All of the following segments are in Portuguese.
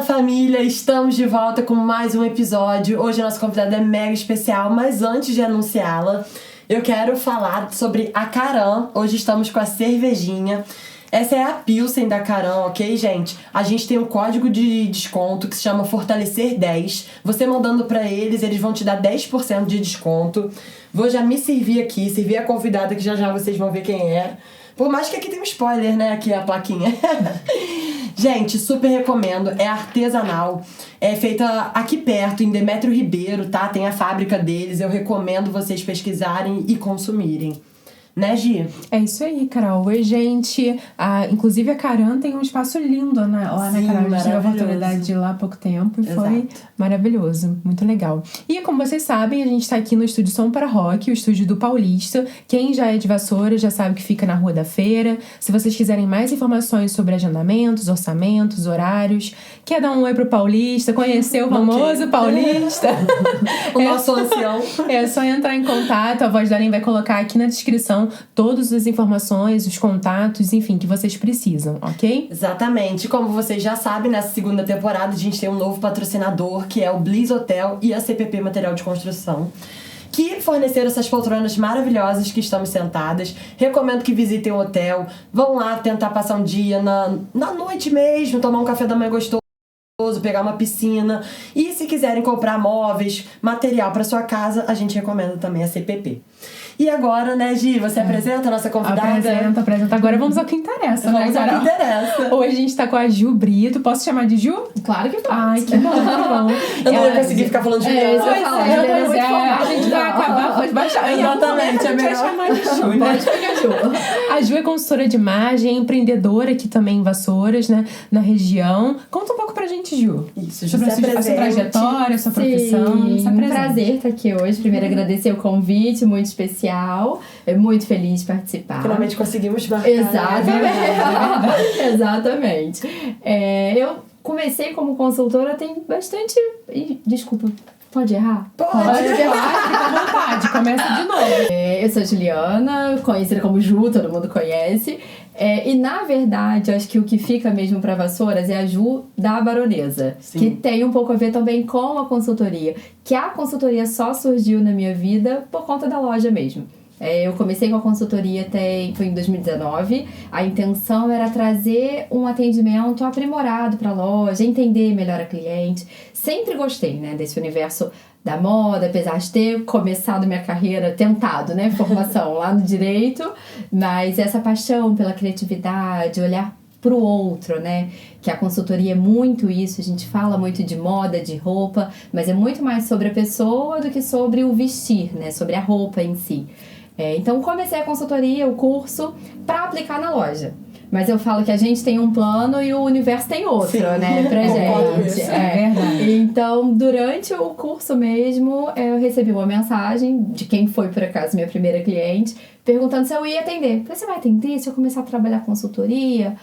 família, estamos de volta com mais um episódio. Hoje a nossa convidada é mega especial, mas antes de anunciá-la, eu quero falar sobre a Caran. Hoje estamos com a cervejinha. Essa é a Pilsen da Caran, ok, gente? A gente tem um código de desconto que se chama Fortalecer10. Você mandando pra eles, eles vão te dar 10% de desconto. Vou já me servir aqui, servir a convidada que já vocês vão ver quem é. Por mais que aqui tem um spoiler, né? Aqui a plaquinha. Gente, super recomendo. É artesanal. É feita aqui perto, em Demétrio Ribeiro, tá? Tem a fábrica deles. Eu recomendo vocês pesquisarem e consumirem. Né, Gi? É isso aí, Carol. Oi, gente. Inclusive, a Caran tem um espaço lindo, né? Lá na Caran. A gente teve a oportunidade de ir lá há pouco tempo e foi maravilhoso. Muito legal. E como vocês sabem, a gente tá aqui no Estúdio Som para Rock, o estúdio do Paulista. Quem já é de Vassoura já sabe que fica na Rua da Feira. Se vocês quiserem mais informações sobre agendamentos, orçamentos, horários, quer dar um oi pro Paulista, conhecer o famoso Paulista. O nosso ancião. É só entrar em contato. A Voz da Além vai colocar aqui na descrição todas as informações, os contatos, enfim, que vocês precisam, ok? Exatamente. Como vocês já sabem, nessa segunda temporada a gente tem um novo patrocinador, que é o Bliss Hotel e a CPP Material de Construção, que forneceram essas poltronas maravilhosas que estamos sentadas. Recomendo que visitem o hotel. Vão lá tentar passar um dia na noite mesmo, tomar um café da manhã gostoso, pegar uma piscina. E se quiserem comprar móveis, material para sua casa, a gente recomenda também a CPP. E agora, né, Gi, você apresenta a nossa convidada? Apresenta. Agora vamos ao que interessa, vamos né, ao que interessa. Hoje a gente tá com a Ju Brito. Posso chamar de Ju? Claro que pode. Ai, que bom, que bom. Eu não ia conseguir ficar falando de Juliana. A gente vai acabar, pode baixar. Exatamente, a gente vai chamar de Ju, né? Pode pegar Ju. A Ju é consultora de imagem, empreendedora aqui também em Vassouras, né, na região. Conta um pouco pra gente, Ju. Isso, sobre a sua trajetória, a sua profissão. Um prazer estar aqui hoje. Primeiro, agradecer o convite, muito especial. É muito feliz de participar. Finalmente conseguimos marcar. Exatamente. Exatamente. Eu comecei como consultora tem bastante... Desculpa, pode errar? Pode errar, fica à vontade. Começa de novo. Eu sou Juliana, conhecida como Ju, todo mundo conhece. E na verdade, acho que o que fica mesmo para Vassouras é a Ju da Baronesa. Sim. Que tem um pouco a ver também com a consultoria. Que a consultoria só surgiu na minha vida por conta da loja mesmo. Eu comecei com a consultoria foi em 2019. A intenção era trazer um atendimento aprimorado para a loja, entender melhor a cliente. Sempre gostei, né, desse universo da moda, apesar de ter começado minha carreira, tentado, né, formação lá no direito, mas essa paixão pela criatividade, olhar pro outro, né, que a consultoria é muito isso, a gente fala muito de moda, de roupa, mas é muito mais sobre a pessoa do que sobre o vestir, né, sobre a roupa em si. Então comecei a consultoria, o curso, para aplicar na loja. Mas eu falo que a gente tem um plano e o universo tem outro, sim, né, pra gente. É verdade. Então, durante o curso mesmo, eu recebi uma mensagem de quem foi, por acaso, minha primeira cliente, perguntando se eu ia atender. Falei, você vai atender se eu começar a trabalhar consultoria?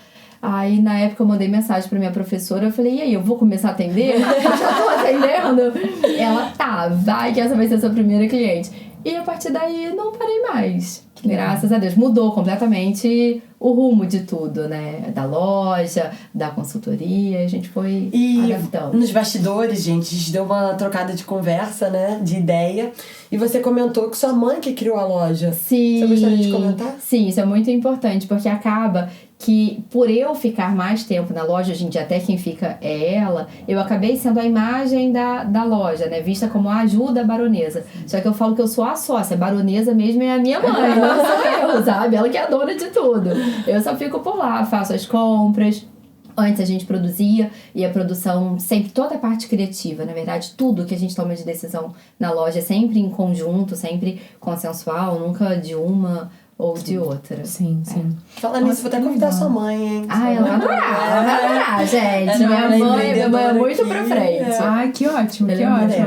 Aí, na época, eu mandei mensagem pra minha professora, eu falei, e aí, eu vou começar a atender? Eu já tô atendendo? Ela, vai que essa vai ser a sua primeira cliente. E a partir daí, não parei mais. Graças a Deus. Mudou completamente o rumo de tudo, né? Da loja, da consultoria, a gente foi adaptando. Nos bastidores, gente, a gente deu uma trocada de conversa, né? De ideia. E você comentou que sua mãe que criou a loja. Sim. Você gostaria de comentar? Sim, isso é muito importante, porque acaba que por eu ficar mais tempo na loja, hoje em dia até quem fica é ela, eu acabei sendo a imagem da loja, né? Vista como a Ju da Baronesa. Só que eu falo que eu sou a sócia, a Baronesa mesmo é a minha mãe, não sou eu, sabe? Ela que é a dona de tudo. Eu só fico por lá, faço as compras. Antes a gente produzia, e a produção sempre, toda a parte criativa, na verdade, tudo que a gente toma de decisão na loja é sempre em conjunto, sempre consensual, nunca de uma ou de outra. Sim. Fala nisso, vou até convidar sua mãe, hein? Ela vai adorar, gente. Minha mãe é muito aqui, pra frente. Que ótimo,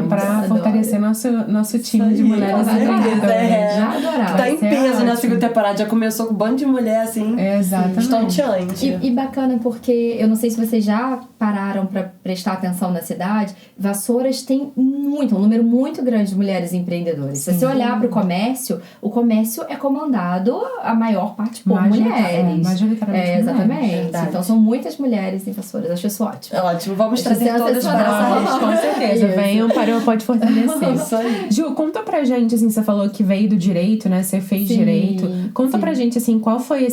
pra fortalecer nosso time de mulheres empreendedoras. Já adorava. Tá em peso na segunda temporada, já começou com um bando de mulher, assim, estonteante. E bacana porque, eu não sei se vocês já pararam pra prestar atenção na cidade, Vassouras tem um número muito grande de mulheres empreendedoras. Se você olhar pro comércio, o comércio é comandado formado a maior parte por mulheres. Majoritariamente exatamente. Então são muitas mulheres professoras. Acho isso ótimo. É ótimo. Vamos trazer todas para nós. Com certeza. Venham para o Pode Fortalecer. Isso aí. Ju, conta pra gente, assim, você falou que veio do direito, né? Você fez direito. Conta pra gente, assim, qual foi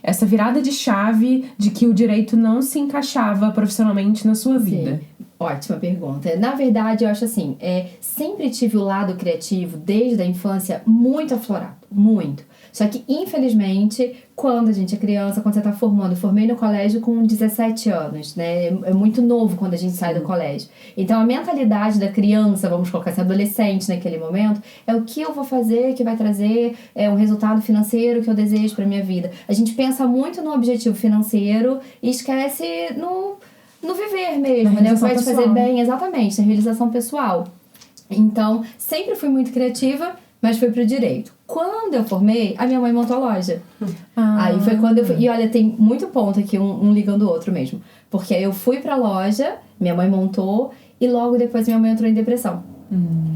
essa virada de chave de que o direito não se encaixava profissionalmente na sua vida? Ótima pergunta. Na verdade, eu acho assim, sempre tive o lado criativo, desde a infância, muito aflorado. Muito. Só que, infelizmente, quando a gente é criança, quando você tá formando, eu formei no colégio com 17 anos, né? É muito novo quando a gente sai do colégio. Então, a mentalidade da criança, vamos colocar assim, adolescente naquele momento, é o que eu vou fazer que vai trazer um resultado financeiro que eu desejo pra minha vida. A gente pensa muito no objetivo financeiro e esquece no viver mesmo, né? O que vai te fazer bem, exatamente, na realização pessoal. Então, sempre fui muito criativa, mas fui pro direito. Quando eu formei, a minha mãe montou a loja. Aí foi quando eu fui... E olha, tem muito ponto aqui, um ligando o outro mesmo. Porque aí eu fui pra loja, minha mãe montou, e logo depois minha mãe entrou em depressão.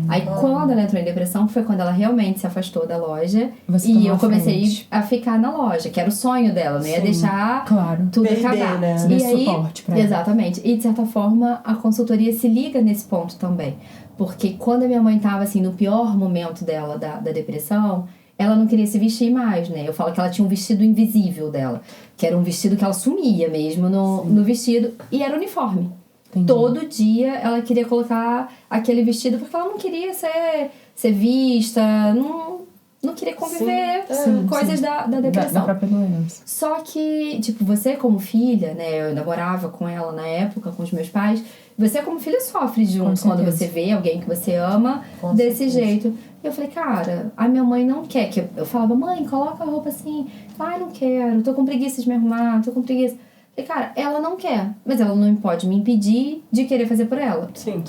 Aí quando ela entrou em depressão, foi quando ela realmente se afastou da loja. E eu comecei a ficar na loja, que era o sonho dela, não ia deixar tudo acabar. Né? E aí, suporte pra ela. exatamente. E de certa forma, a consultoria se liga nesse ponto também. Porque quando a minha mãe tava assim, no pior momento dela, da depressão, ela não queria se vestir mais, né? Eu falo que ela tinha um vestido invisível dela, que era um vestido que ela sumia mesmo no vestido, e era uniforme. Entendi. Todo dia ela queria colocar aquele vestido porque ela não queria ser vista, não queria conviver com coisas da depressão. Da própria doença. Só que, tipo, você como filha, né? Eu namorava com ela na época, com os meus pais. Você como filha sofre junto quando você vê alguém que você ama desse jeito. E eu falei, cara, a minha mãe não quer. Que eu falava, mãe, coloca a roupa assim. Ai, não quero, tô com preguiça de me arrumar, tô com preguiça. E, cara, ela não quer, mas ela não pode me impedir de querer fazer por ela. Sim.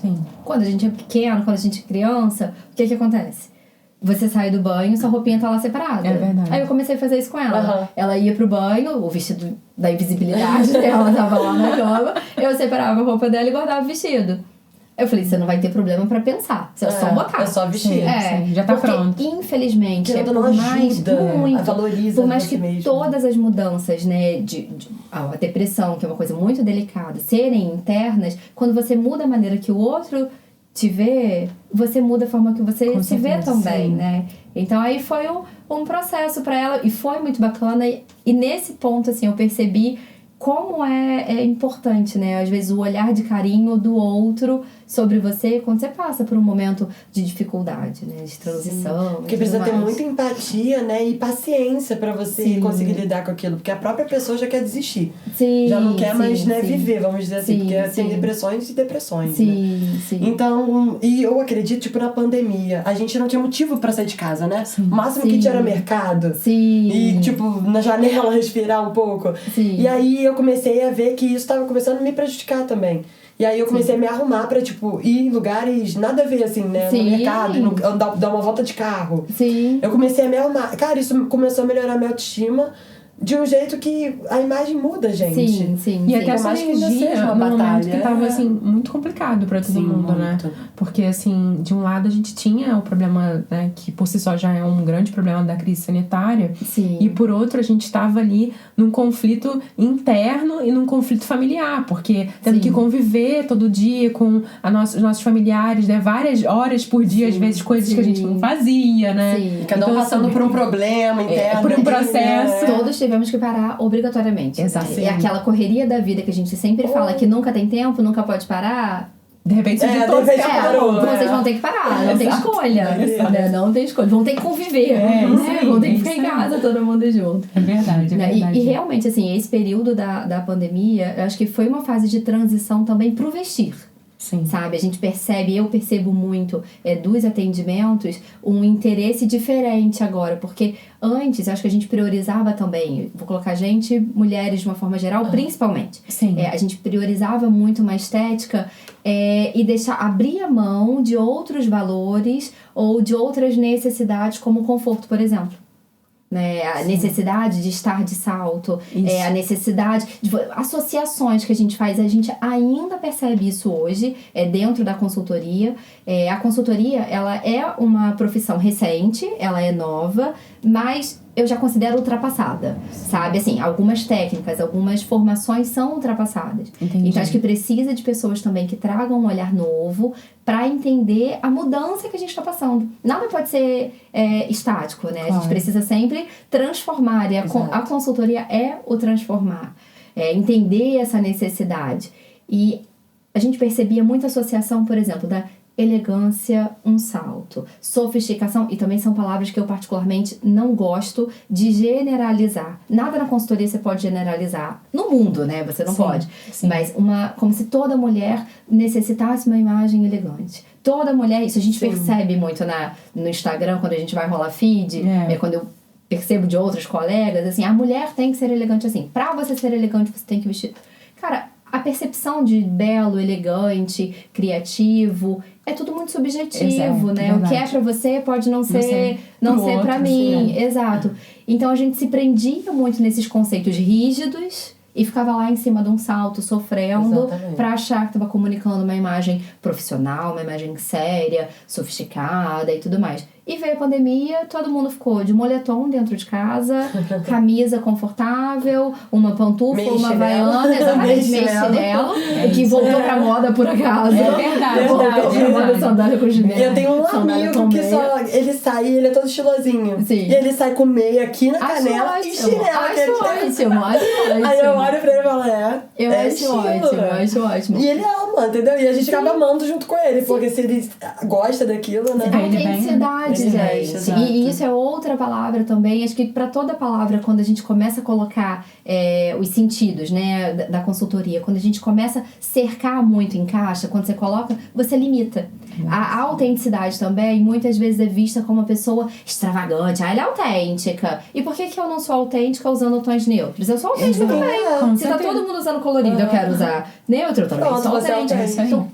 Quando a gente é pequeno, quando a gente é criança, o que acontece? Você sai do banho, sua roupinha tá lá separada. É verdade. Aí eu comecei a fazer isso com ela. Ela ia pro banho, o vestido da invisibilidade dela tava lá na cama. Eu separava a roupa dela e guardava o vestido. Eu falei, você não vai ter problema pra pensar. Você é só botar. É só vestir. Sim, já tá pronto. Infelizmente, por mais muito, valoriza por mais que mesmo. todas as mudanças, né, a depressão, que é uma coisa muito delicada, serem internas, quando você muda a maneira que o outro te vê, você muda a forma que você se vê também, né? Então aí foi um processo pra ela e foi muito bacana e nesse ponto, assim, eu percebi como é importante, né? Às vezes o olhar de carinho do outro sobre você quando você passa por um momento de dificuldade, né? De transição. Porque precisa ter muita empatia, né? E paciência pra você conseguir lidar com aquilo. Porque a própria pessoa já quer desistir. Já não quer mais, né, viver, vamos dizer assim. Porque tem depressões e depressões, né? Então, e eu acredito, tipo, na pandemia, a gente não tinha motivo pra sair de casa, né? O máximo que tinha era mercado. E, tipo, na janela respirar um pouco. E aí eu comecei a ver que isso tava começando a me prejudicar também. E aí eu comecei a me arrumar pra, tipo, ir em lugares nada a ver, assim, né? No mercado, dar uma volta de carro. Eu comecei a me arrumar. Cara, isso começou a melhorar a minha autoestima de um jeito que a imagem muda, gente. E até essa energia no momento que tava, assim, muito complicado pra todo mundo, muito. né? Porque, assim, de um lado a gente tinha o problema, né, que por si só já é um grande problema da crise sanitária. E por outro, a gente tava ali num conflito interno e num conflito familiar, porque tendo que conviver todo dia com os nossos familiares, né? Várias horas por dia, às vezes coisas que a gente não fazia, né? E cada um passando por um problema interno. Por um processo. Todos tivemos que parar obrigatoriamente. Exato. É aquela correria da vida que a gente sempre fala que nunca tem tempo, nunca pode parar. De repente, vocês vão ter que parar, não tem escolha. Né? Não tem escolha. Vão ter que conviver. Vão ter que ficar em casa todo mundo junto. É verdade, E realmente, assim, esse período da pandemia, eu acho que foi uma fase de transição também pro vestir. Sabe? A gente percebe, eu percebo muito dos atendimentos um interesse diferente agora, porque antes acho que a gente priorizava também, vou colocar gente, mulheres de uma forma geral, principalmente. A gente priorizava muito uma estética e abrir a mão de outros valores ou de outras necessidades, como o conforto, por exemplo. Né? A necessidade de estar de salto, a necessidade de associações que a gente faz, a gente ainda percebe isso hoje dentro da consultoria. A consultoria, ela é uma profissão recente, ela é nova, mas eu já considero ultrapassada, sabe? Assim, algumas técnicas, algumas formações são ultrapassadas. Entendi. Então, acho que precisa de pessoas também que tragam um olhar novo para entender a mudança que a gente está passando. Nada pode ser estático, né? Claro. A gente precisa sempre transformar, e a consultoria é o transformar. Entender essa necessidade. E a gente percebia muita associação, por exemplo, da elegância, um salto, sofisticação, e também são palavras que eu particularmente não gosto de generalizar. Nada na consultoria você pode generalizar. No mundo, né? Você não pode. Sim. Mas como se toda mulher necessitasse uma imagem elegante. Toda mulher, isso a gente percebe muito no Instagram, quando a gente vai rolar feed, quando eu percebo de outros colegas, assim, a mulher tem que ser elegante assim. Pra você ser elegante, você tem que vestir... Cara, a percepção de belo, elegante, criativo, é tudo muito subjetivo, né? Verdade. O que é pra você pode não ser pra mim. Exato. Então a gente se prendia muito nesses conceitos rígidos e ficava lá em cima de um salto, sofrendo, pra achar que tava comunicando uma imagem profissional, uma imagem séria, sofisticada e tudo mais. E veio a pandemia, todo mundo ficou de moletom dentro de casa, camisa confortável, uma pantufa, uma havaiana, exatamente, meio chinelo, que voltou pra moda por acaso. É verdade. Voltou pra moda sandália com chinelo. Eu tenho um amigo que só... Ele sai, ele é todo estilosinho. Sim. E ele sai com meia aqui na canela e chinelo. Acho ótimo. Aí eu olho pra ele e falo, eu acho ótimo. E ele ama, entendeu? E a gente acaba amando junto com ele, porque se ele gosta daquilo, né? A autenticidade, gente. E isso é outra palavra também. Acho que pra toda palavra, quando a gente começa a colocar os sentidos, né, da consultoria, quando a gente começa a cercar muito em caixa, quando você coloca, você limita. A autenticidade também, muitas vezes é vista como uma pessoa extravagante. Ela é autêntica. E por que eu não sou autêntica usando tons neutros? Eu sou autêntica também. Se tá todo mundo usando colorido, eu quero usar neutro também. Pronto, sou você é autêntica. autêntica. Então,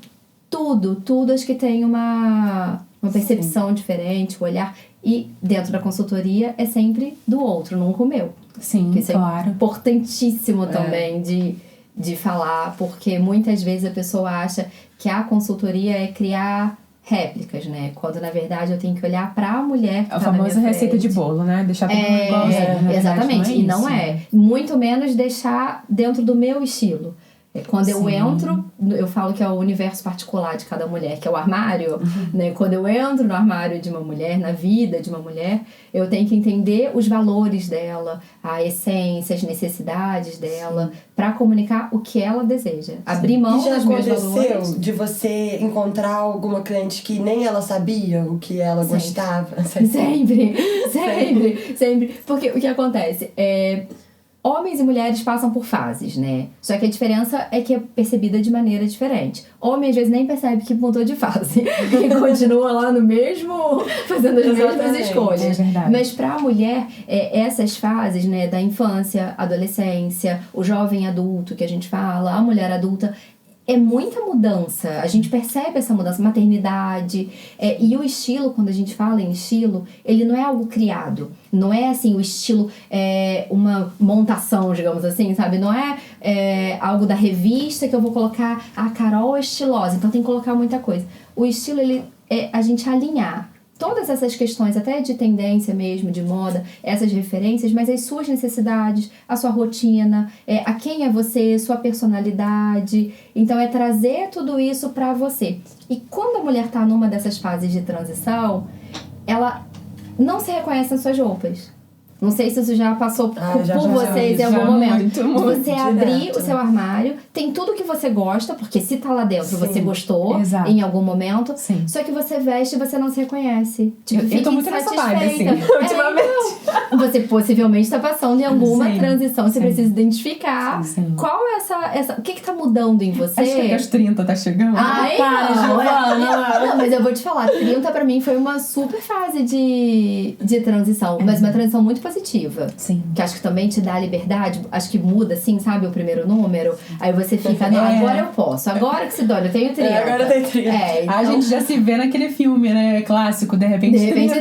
tudo acho que tem uma percepção diferente, o olhar. E dentro da consultoria é sempre do outro, nunca o meu. Sim, isso claro. É importantíssimo também de falar, porque muitas vezes a pessoa acha que a consultoria é criar réplicas, né? Quando na verdade eu tenho que olhar pra mulher que a tá famosa na minha receita frente. De bolo, né? Deixar todo mundo igualzinho. Exatamente, e não é. Muito menos deixar dentro do meu estilo. Quando eu entro, eu falo que é o universo particular de cada mulher, que é o armário, né? Quando eu entro no armário de uma mulher, na vida de uma mulher, eu tenho que entender os valores dela, a essência, as necessidades dela, pra comunicar o que ela deseja. Abrir mão dos meus valores. Já aconteceu de você encontrar alguma cliente que nem ela sabia o que ela gostava? Sempre. Porque o que acontece? Homens e mulheres passam por fases, né? Só que a diferença é que é percebida de maneira diferente. Homem, às vezes, nem percebe que mudou de fase. E continua lá no mesmo... fazendo as mesmas escolhas. É verdade. Mas pra mulher, essas fases, né? Da infância, adolescência, o jovem adulto que a gente fala, a mulher adulta... É muita mudança, a gente percebe essa mudança, maternidade, e o estilo, quando a gente fala em estilo, ele não é algo criado, não é assim, o estilo uma montação, digamos assim, sabe? Não é algo da revista que eu vou colocar, a Carol é estilosa, então tem que colocar muita coisa. O estilo, ele é a gente alinhar todas essas questões, até de tendência mesmo, de moda, essas referências, mas as suas necessidades, a sua rotina, a quem é você, sua personalidade. Então, é trazer tudo isso pra você. E quando a mulher tá numa dessas fases de transição, ela não se reconhece nas suas roupas. Não sei se isso já passou por vocês em algum momento. Muito você abrir direto. o seu armário, tem tudo que você gosta, porque se tá lá dentro, você gostou Exato. em algum momento. Sim. Só que você veste e você não se reconhece. Tipo, Eu tô muito nessa vibe, assim, ultimamente. Então, você possivelmente tá passando em alguma Sim. transição. Você precisa identificar Sim. qual é essa... O que tá mudando em você? Acho que aos 30 tá chegando. Ai, para, não, Giovana. não, mas eu vou te falar, 30 pra mim foi uma super fase de transição, mas uma transição muito positiva. Sim. Que acho que também te dá liberdade, acho que muda, assim, sabe, o primeiro número. Aí você fica, não, agora eu posso, agora que se dói, eu tenho 30. Agora tem 30. Então, A gente já se vê naquele filme, né, clássico, De repente 30.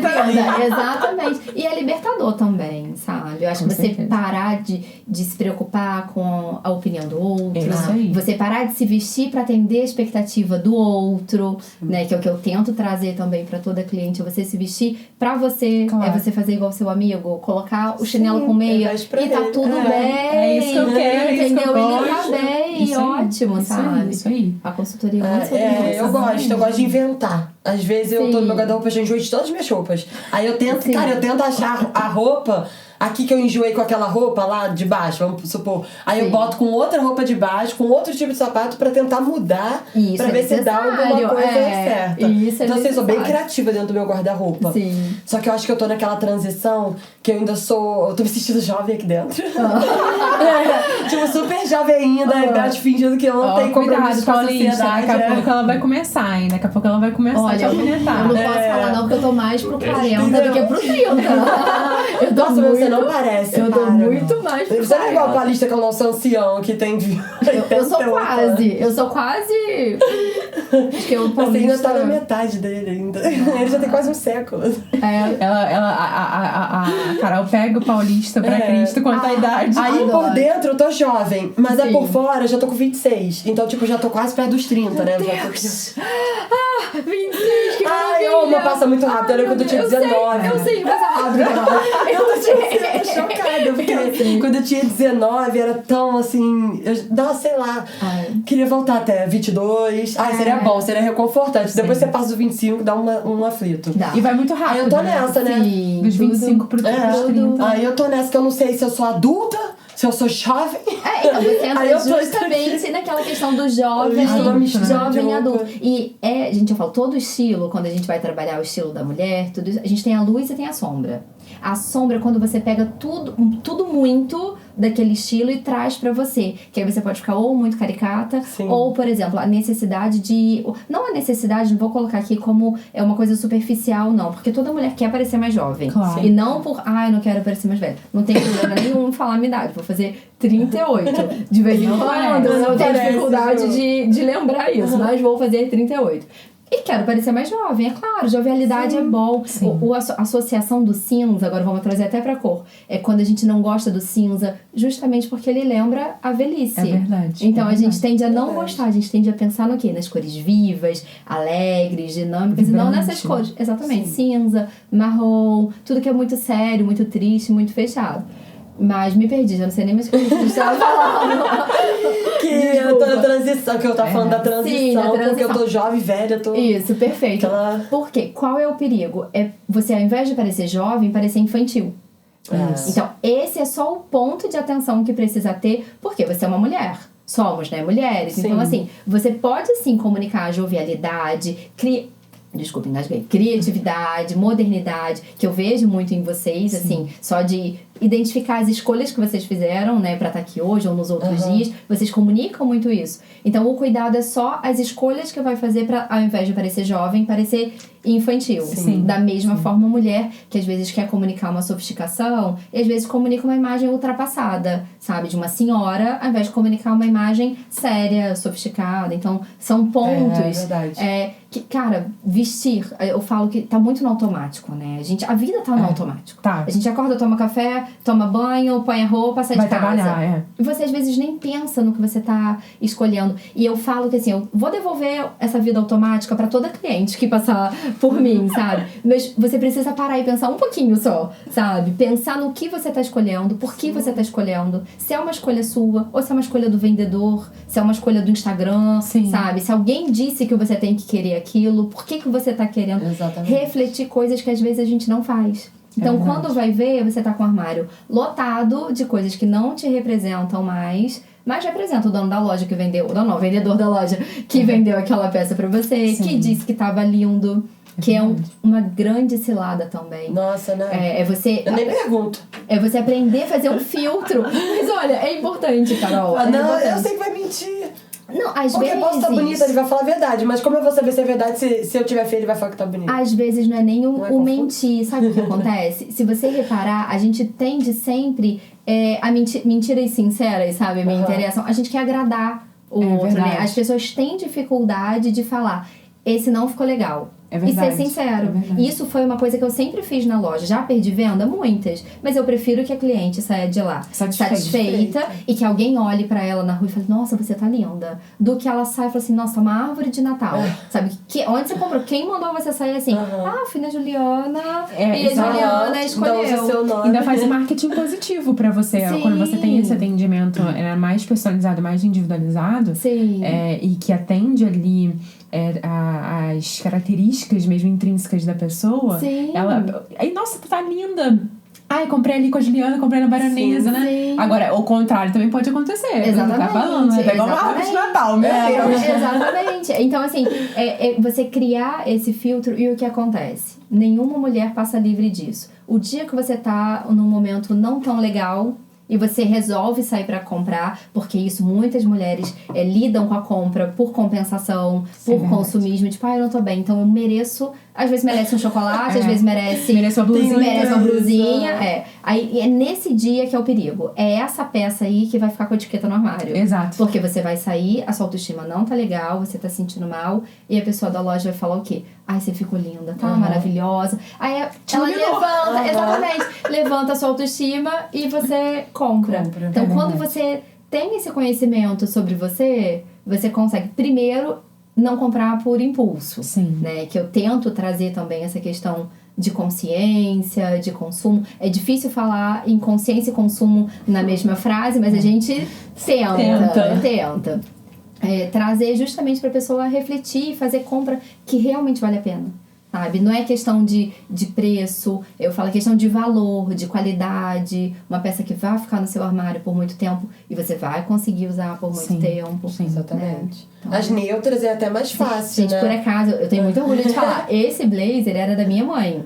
exatamente. E é libertador também, sabe? Eu acho que você parar de se preocupar com a opinião do outro. Isso aí. Você parar de se vestir pra atender a expectativa do outro, né? Que é o que eu tento trazer também pra toda cliente. Você se vestir pra você. Claro. É você fazer igual seu amigo. Colocar o chinelo com meia e tá tudo bem. É isso que eu quero, entendeu? Ele tá gosto. bem, Isso aí, ótimo, sabe? Isso aí. A consultoria é muito sobre isso. Eu gosto de inventar. Às vezes eu tô no meu guarda-roupa, já enjoei de todas as minhas roupas. Aí eu tento, eu tento achar a roupa aqui que eu enjoei com aquela roupa lá de baixo, vamos supor. Aí eu boto com outra roupa de baixo, com outro tipo de sapato pra tentar mudar, pra ver se dá alguma coisa certa. Então assim, eu sou bem criativa dentro do meu guarda-roupa. Sim. Só que eu acho que eu tô naquela transição que eu ainda sou... Eu tô me sentindo jovem aqui dentro. Tipo, super jovem ainda, fingindo que eu não tenho compromisso com a sociedade. Daqui a pouco ela vai começar, hein? Daqui a pouco ela vai começar a te alfinetar. Eu não posso falar não, porque eu tô mais pro 40 do que pro 30. Eu tô Nossa, você não parece. Eu tô muito mais pro 40. Você não é igual a Paulista, que é o nosso ancião, que tem... Eu sou quase... Acho que eu Você ainda tá na metade dele ainda. Ele já tem quase um século. A Carol pega o Paulista pra Cristo quanto a idade. Aí por dentro eu tô jovem, mas aí por fora eu já tô com 26. Então, tipo, já tô quase perto dos 30, né? Deus. Já tô... 26, que maravilha! Mas passa muito rápido. Eu lembro quando eu tinha 19. Eu sei, passa rápido. Eu tô chocada, porque quando eu tinha 19 era tão assim... sei lá. Queria voltar até 22. Seria bom, seria reconfortante. Depois você passa dos 25, dá um aflito. E vai muito rápido. Aí eu tô nessa, né? Sim, dos 25 pro 30. Aí eu tô nessa que eu não sei se eu sou adulta, se eu sou jovem. Então você entra justamente naquela questão do jovem adulto. E gente, eu falo, todo estilo, quando a gente vai trabalhar o estilo da mulher, tudo isso, a gente tem a luz e tem a sombra. A sombra é quando você pega tudo muito daquele estilo e traz pra você. Que aí você pode ficar ou muito caricata, ou, por exemplo, a necessidade de... Não a necessidade, não vou colocar aqui como é uma coisa superficial, não. Porque toda mulher quer parecer mais jovem. Claro. E não por, eu não quero parecer mais velha. Não tem problema nenhum falar a minha idade. Vou fazer 38. De vez em quando, eu não tenho dificuldade de lembrar isso. Mas vou fazer 38. E quero parecer mais jovem, é claro, jovialidade é bom. A associação do cinza, agora vamos trazer até pra cor, é quando a gente não gosta do cinza, justamente porque ele lembra a velhice. É verdade. Então a gente tende a não gostar, a gente tende a pensar no quê? Nas cores vivas, alegres, dinâmicas, e não nessas cores. Exatamente, cinza, marrom, tudo que é muito sério, muito triste, muito fechado. Mas me perdi, já não sei nem mais o que a gente estava falando. Que eu tô na transição, que eu tava falando da transição, porque eu tô jovem, velha, eu tô... Isso, perfeito. Por quê? Qual é o perigo? É você, ao invés de parecer jovem, parecer infantil. Então, esse é só o ponto de atenção que precisa ter, porque você é uma mulher. Somos, né, mulheres. Sim. Então, assim, você pode, sim, comunicar jovialidade, criatividade, modernidade, que eu vejo muito em vocês, assim, só de identificar as escolhas que vocês fizeram, né, pra estar aqui hoje ou nos outros dias, vocês comunicam muito isso. Então, o cuidado é só as escolhas que vai fazer pra, ao invés de parecer jovem, parecer infantil. Sim. Da mesma forma, mulher, que às vezes quer comunicar uma sofisticação, e às vezes comunica uma imagem ultrapassada, sabe? De uma senhora, ao invés de comunicar uma imagem séria, sofisticada. Então, são pontos. É verdade. Que, cara, vestir, eu falo que tá muito no automático, né? A vida tá no automático. Tá. A gente acorda, toma café, toma banho, põe a roupa, sai de casa. Trabalhar, E você às vezes nem pensa no que você tá escolhendo. E eu falo que assim, eu vou devolver essa vida automática pra toda cliente que passar por mim, sabe? Mas você precisa parar e pensar um pouquinho só, sabe? Pensar no que você tá escolhendo, por que você tá escolhendo, se é uma escolha sua, ou se é uma escolha do vendedor, se é uma escolha do Instagram, sabe? Se alguém disse que você tem que querer aquilo, por que você tá querendo? Exatamente. Refletir coisas que às vezes a gente não faz. Então, quando vai ver, você tá com o armário lotado de coisas que não te representam mais, mas representa o dono da loja que vendeu, o vendedor da loja que vendeu aquela peça pra você, que disse que tava lindo, que é uma grande cilada também. Nossa, né? Eu nem pergunto. É você aprender a fazer um filtro. Mas olha, é importante, Carol. Eu sei que vai mentir. Não, às porque vezes... Porque posso estar bonita, ele vai falar a verdade. Mas como eu vou saber se é verdade, se eu tiver feio, ele vai falar que tá bonita? Às vezes não é nem o mentir. Sabe o que acontece? Se você reparar, a gente tende sempre a mentiras sinceras, sabe? Me interessam. A gente quer agradar o outro, né? As pessoas têm dificuldade de falar, esse não ficou legal. É verdade, e ser sincero. Isso foi uma coisa que eu sempre fiz na loja. Já perdi venda? Muitas. Mas eu prefiro que a cliente saia de lá satisfeita e que alguém olhe pra ela na rua e fale, nossa, você tá linda. Do que ela sai e fala assim, nossa, uma árvore de Natal. Sabe? Onde você comprou? Quem mandou você sair assim? Fui na Juliana e a Juliana escolheu. Ainda faz marketing positivo pra você. Sim. Quando você tem esse atendimento mais personalizado, mais individualizado. Sim. E que atende ali as características mesmo intrínsecas da pessoa. Sim. Aí, nossa, tu tá linda. Ai, comprei ali com a Juliana, comprei na Baronesa, né? Sim. Agora, o contrário também pode acontecer. Exatamente. Tá falando, né? Pegar uma árvore de Natal, meu Deus. Exatamente. Então, assim, você criar esse filtro e o que acontece? Nenhuma mulher passa livre disso. O dia que você tá num momento não tão legal e você resolve sair pra comprar, porque isso muitas mulheres lidam com a compra por compensação, por consumismo, tipo, eu não tô bem, então eu mereço, às vezes merece um chocolate, às vezes merece uma blusinha. Merece uma blusinha, Aí é nesse dia que é o perigo. É essa peça aí que vai ficar com a etiqueta no armário. Exato. Porque você vai sair, a sua autoestima não tá legal, você tá se sentindo mal, e a pessoa da loja vai falar o quê? Ai, você ficou linda, tá maravilhosa. Aí ela levanta, exatamente, levanta a sua autoestima e você compra. Então, quando você tem esse conhecimento sobre você, você consegue, primeiro, não comprar por impulso. Sim. Né? Que eu tento trazer também essa questão de consciência, de consumo. É difícil falar em consciência e consumo na mesma frase, mas a gente tenta. Trazer justamente para a pessoa refletir e fazer compra que realmente vale a pena, sabe? Não é questão de preço, eu falo questão de valor, de qualidade, uma peça que vai ficar no seu armário por muito tempo e você vai conseguir usar por muito tempo. Sim, exatamente. Né? Então, as neutras é até mais fácil, gente, né? por acaso, eu tenho muito orgulho de falar, esse blazer era da minha mãe.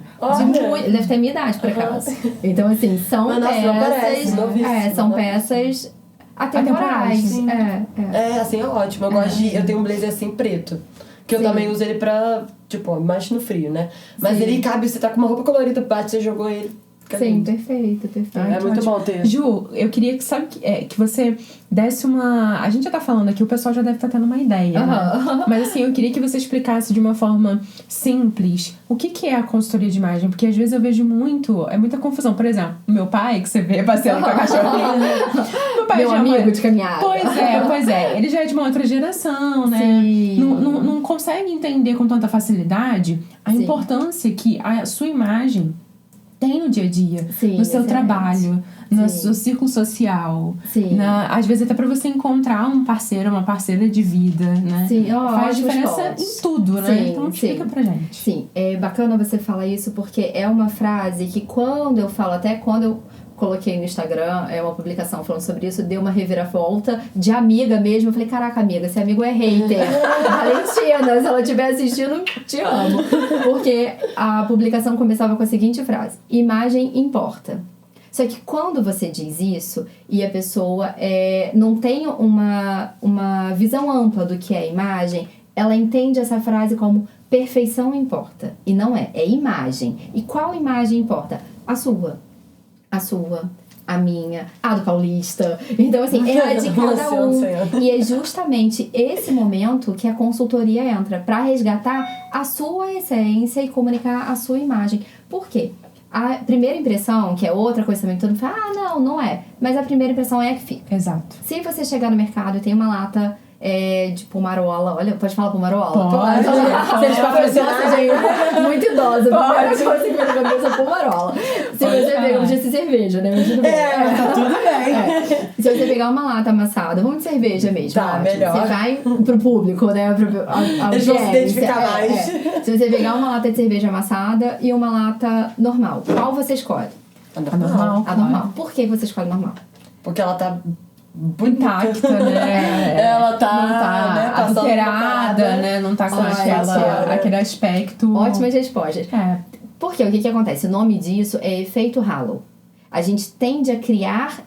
Ele deve ter a minha idade, por acaso. Então, assim, são peças... são peças... atemporais. Assim é ótimo. Eu tenho um blazer assim preto. Que eu também uso ele pra, tipo, mais no frio, né? Mas ele cabe, você tá com uma roupa colorida, bate, você jogou ele. Sim, perfeito. É muito bom ter. Ju, eu queria que você desse uma... A gente já tá falando aqui, o pessoal já deve estar tendo uma ideia, né? Mas assim, eu queria que você explicasse de uma forma simples o que é a consultoria de imagem, porque às vezes eu vejo muita confusão. Por exemplo, meu pai, que você vê passeando com a cachorrinha. Meu amigo de caminhada. Pois é. Ele já é de uma outra geração, né? Sim. Não consegue entender com tanta facilidade a importância que a sua imagem tem no dia a dia, no seu trabalho, no seu círculo social. Às vezes até pra você encontrar um parceiro, uma parceira de vida, né? Faz diferença em tudo, né? Então explica pra gente. Sim, é bacana você falar isso porque é uma frase que quando eu falo, até quando eu coloquei no Instagram, uma publicação falando sobre isso, deu uma reviravolta de amiga mesmo. Eu falei, caraca, amiga, esse amigo é hater. Valentina, se ela estiver assistindo, te amo. Porque a publicação começava com a seguinte frase: imagem importa. Só que quando você diz isso e a pessoa não tem uma visão ampla do que é imagem, ela entende essa frase como perfeição importa. E não é imagem. E qual imagem importa? A sua, a minha, a do paulista. Então, assim, é a de cada um. E é justamente esse momento que a consultoria entra pra resgatar a sua essência e comunicar a sua imagem. Por quê? A primeira impressão, que é outra coisa também que todo mundo fala, não é. Mas a primeira impressão é a que fica. Exato. Se você chegar no mercado e tem uma lata de pomarola, olha, pode falar pomarola? Pode. Vocês patrocinam muito idosa. Primeira coisa que vem na cabeça é pomarola. Se você pegar, não precisa ser cerveja, né? Mas tudo bem. Tá tudo bem. Se você pegar uma lata amassada, vamos de cerveja mesmo. Tá, melhor. Você vai pro público, né? Eles vão se identificar mais. Se você pegar uma lata de cerveja amassada e uma lata normal, qual você escolhe? A normal. A normal. Por que você escolhe normal? Porque ela tá intacta, né? Ela tá, não tá, né, adulterada, né? Não tá com aquele aspecto... Ótimas respostas. Porque o que acontece? O nome disso é efeito halo. A gente tende a criar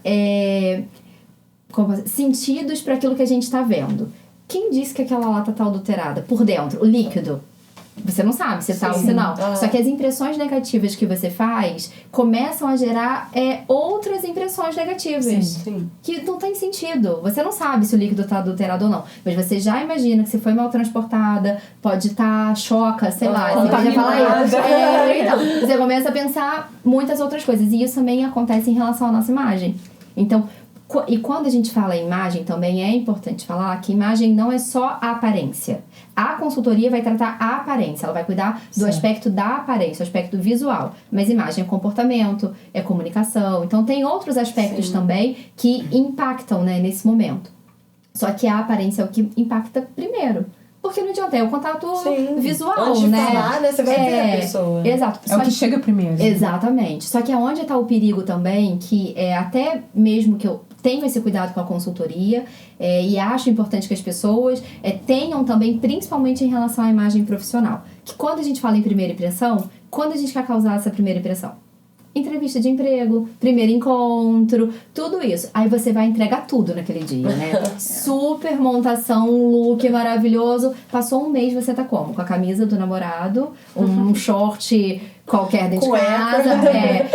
sentidos para aquilo que a gente está vendo. Quem disse que aquela lata tá adulterada? Por dentro, o líquido. Você não sabe se tá ou se não. Só que as impressões negativas que você faz começam a gerar outras impressões negativas. Sim. Que não tem sentido. Você não sabe se o líquido tá adulterado ou não. Mas você já imagina que se foi mal transportada, pode estar choca, sei lá. Você pode falar isso. Então, você começa a pensar muitas outras coisas. E isso também acontece em relação à nossa imagem. Então, e quando a gente fala em imagem, também é importante falar que imagem não é só a aparência. A consultoria vai tratar a aparência, ela vai cuidar do aspecto da aparência, o aspecto visual. Mas imagem é comportamento, é comunicação. Então tem outros aspectos também que impactam, né, nesse momento. Só que a aparência é o que impacta primeiro. Porque não adianta, é o contato visual, antes de né? falar, né? Você vai ver a pessoa. Exato. É o que chega primeiro. Exatamente. Só que aonde está o perigo também, que é até mesmo que eu tenho esse cuidado com a consultoria e acho importante que as pessoas tenham também, principalmente em relação à imagem profissional. Que quando a gente fala em primeira impressão, quando a gente quer causar essa primeira impressão? Entrevista de emprego, primeiro encontro, tudo isso. Aí você vai entregar tudo naquele dia, né? Super montação, um look maravilhoso. Passou um mês, você tá como? Com a camisa do namorado, um short qualquer dentro de casa.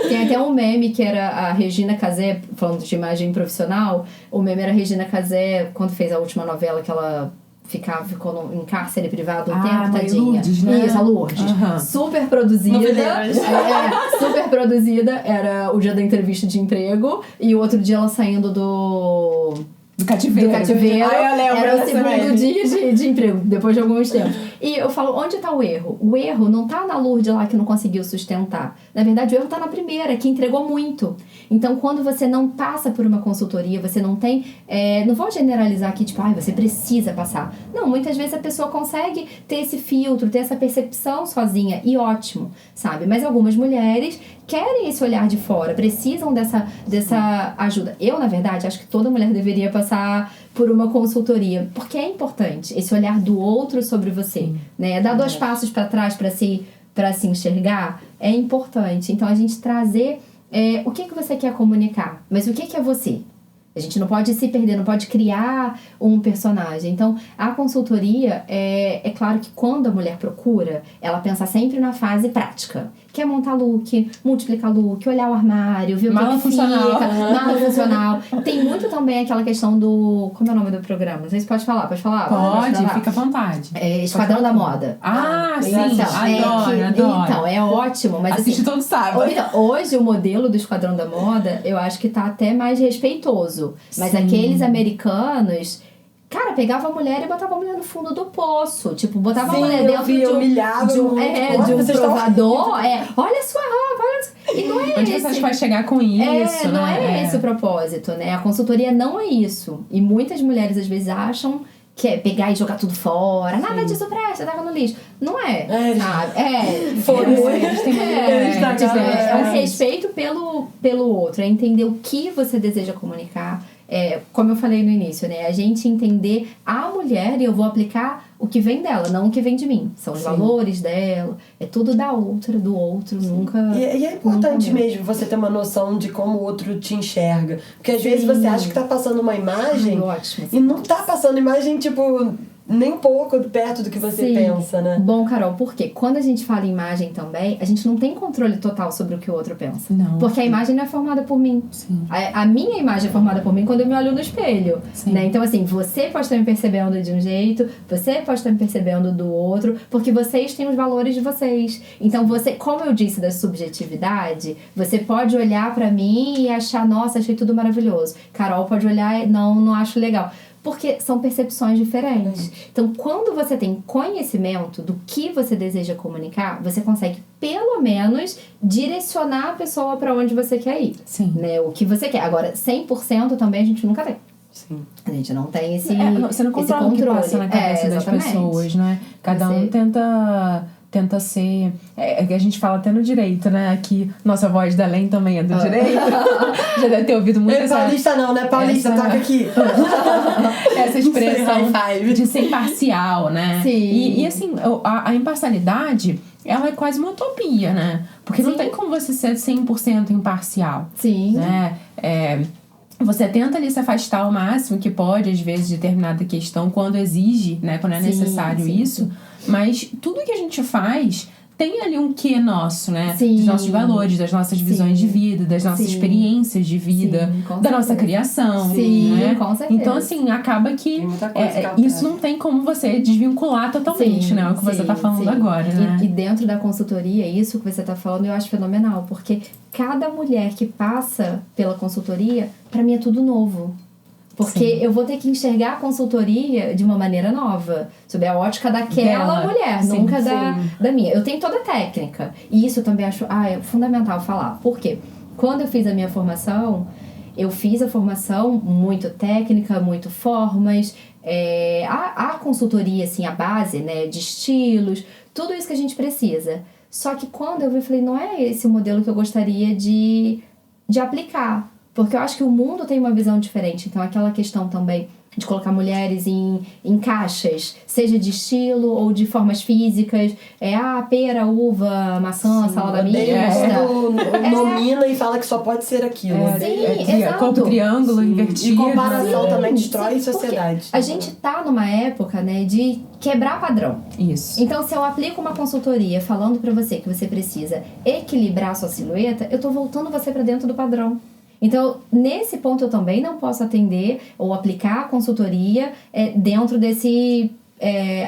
Tem até um meme que era a Regina Casé, falando de imagem profissional. O meme era a Regina Casé, quando fez a última novela que ela ficou em cárcere privado um tempo, tadinha. Lourdes, né? Isso, a Lourdes. Super produzida. Super produzida. Era o dia da entrevista de emprego. E o outro dia ela saindo do cativeiro. Era o segundo dia de emprego, depois de alguns tempos. E eu falo, onde tá o erro? O erro não tá na Lourdes lá que não conseguiu sustentar. Na verdade, o erro tá na primeira, que entregou muito. Então, quando você não passa por uma consultoria, você não tem... não vou generalizar aqui, tipo, você precisa passar. Não, muitas vezes a pessoa consegue ter esse filtro, ter essa percepção sozinha, e ótimo, sabe? Mas algumas mulheres querem esse olhar de fora, precisam dessa ajuda. Eu, na verdade, acho que toda mulher deveria passar por uma consultoria, porque é importante esse olhar do outro sobre você, né? Dar 2 passos para trás para se enxergar é importante. Então, a gente trazer o que você quer comunicar, mas o que é você? A gente não pode se perder, não pode criar um personagem. Então, a consultoria, é claro que quando a mulher procura, ela pensa sempre na fase prática. Quer montar look, multiplicar look, olhar o armário, ver o que funcional. fica, mala funcional. Tem muito também aquela questão do... Como é o nome do programa? Não sei se pode falar. Pode falar? Pode, fica à vontade. Esquadrão da Moda. Sim. Adoro. Então, é ótimo. Mas, assiste todo sábado. Hoje, o modelo do Esquadrão da Moda, eu acho que tá até mais respeitoso. Mas aqueles americanos... Cara, pegava a mulher e botava a mulher no fundo do poço. Tipo, botava a mulher dentro de um provador. Olha a sua roupa, olha... E não é onde você vai chegar com isso, não é esse o propósito, né? A consultoria não é isso. E muitas mulheres, às vezes, acham que é pegar e jogar tudo fora. Nada disso presta, taca no lixo. Não é, sabe? O respeito pelo outro. É entender o que você deseja comunicar. Como eu falei no início, né? A gente entender a mulher e eu vou aplicar o que vem dela, não o que vem de mim. São os valores dela, é tudo da outra, do outro, nunca... E é importante mesmo você ter uma noção de como o outro te enxerga. Porque às vezes você acha que tá passando uma imagem e não tá passando imagem, tipo... nem um pouco perto do que você pensa, né? Bom, Carol, porque quando a gente fala em imagem também, a gente não tem controle total sobre o que o outro pensa. Não. Porque a imagem não é formada por mim. A minha imagem é formada por mim quando eu me olho no espelho. Né? Então, assim, você pode estar me percebendo de um jeito, você pode estar me percebendo do outro, porque vocês têm os valores de vocês. Então, você, como eu disse da subjetividade, você pode olhar pra mim e achar, nossa, achei tudo maravilhoso. Carol pode olhar e não acho legal. Porque são percepções diferentes. Então, quando você tem conhecimento do que você deseja comunicar, você consegue, pelo menos, direcionar a pessoa para onde você quer ir. Sim. Né? O que você quer. Agora, 100% também a gente nunca tem. Sim. A gente não tem esse você não controla o que passa na cabeça das pessoas, né? Cada um tenta ser... que a gente fala até no direito, né? Aqui, nossa voz da Len também é do direito. Já deve ter ouvido muito essa... Paulista não, né? Paulista, toca aqui. Essa expressão de ser imparcial, né? Sim. E assim, a imparcialidade, ela é quase uma utopia, né? Porque não tem como você ser 100% imparcial. Sim. Né? você tenta ali se afastar ao máximo que pode, às vezes, de determinada questão, quando exige, né? Quando é necessário isso. Mas tudo que a gente faz tem ali um quê nosso, né? Dos nossos valores, das nossas visões de vida, das nossas experiências de vida, da nossa criação. Né? Com certeza. Então, assim, acaba que isso não tem como você desvincular totalmente, né? O que você tá falando agora, né? E dentro da consultoria, isso que você tá falando, eu acho fenomenal, porque cada mulher que passa pela consultoria, pra mim é tudo novo. Porque eu vou ter que enxergar a consultoria de uma maneira nova, sob a ótica daquela mulher, nunca da minha. Eu tenho toda a técnica. E isso eu também acho é fundamental falar. Por quê? Quando eu fiz a minha formação, eu fiz a formação muito técnica, muito formas. A consultoria, assim, a base, né, de estilos, tudo isso que a gente precisa. Só que quando eu vi, eu falei, não é esse o modelo que eu gostaria de aplicar. Porque eu acho que o mundo tem uma visão diferente. Então, aquela questão também de colocar mulheres em caixas, seja de estilo ou de formas físicas. Pera, uva, maçã, salada mista. Nomina e fala que só pode ser aquilo. Exato. Corpo triângulo, invertido. E comparação também destrói sociedade. A gente tá numa época, né, de quebrar padrão. Isso. Então, se eu aplico uma consultoria falando pra você que você precisa equilibrar a sua silhueta, eu tô voltando você pra dentro do padrão. Então, nesse ponto eu também não posso atender ou aplicar a consultoria dentro desse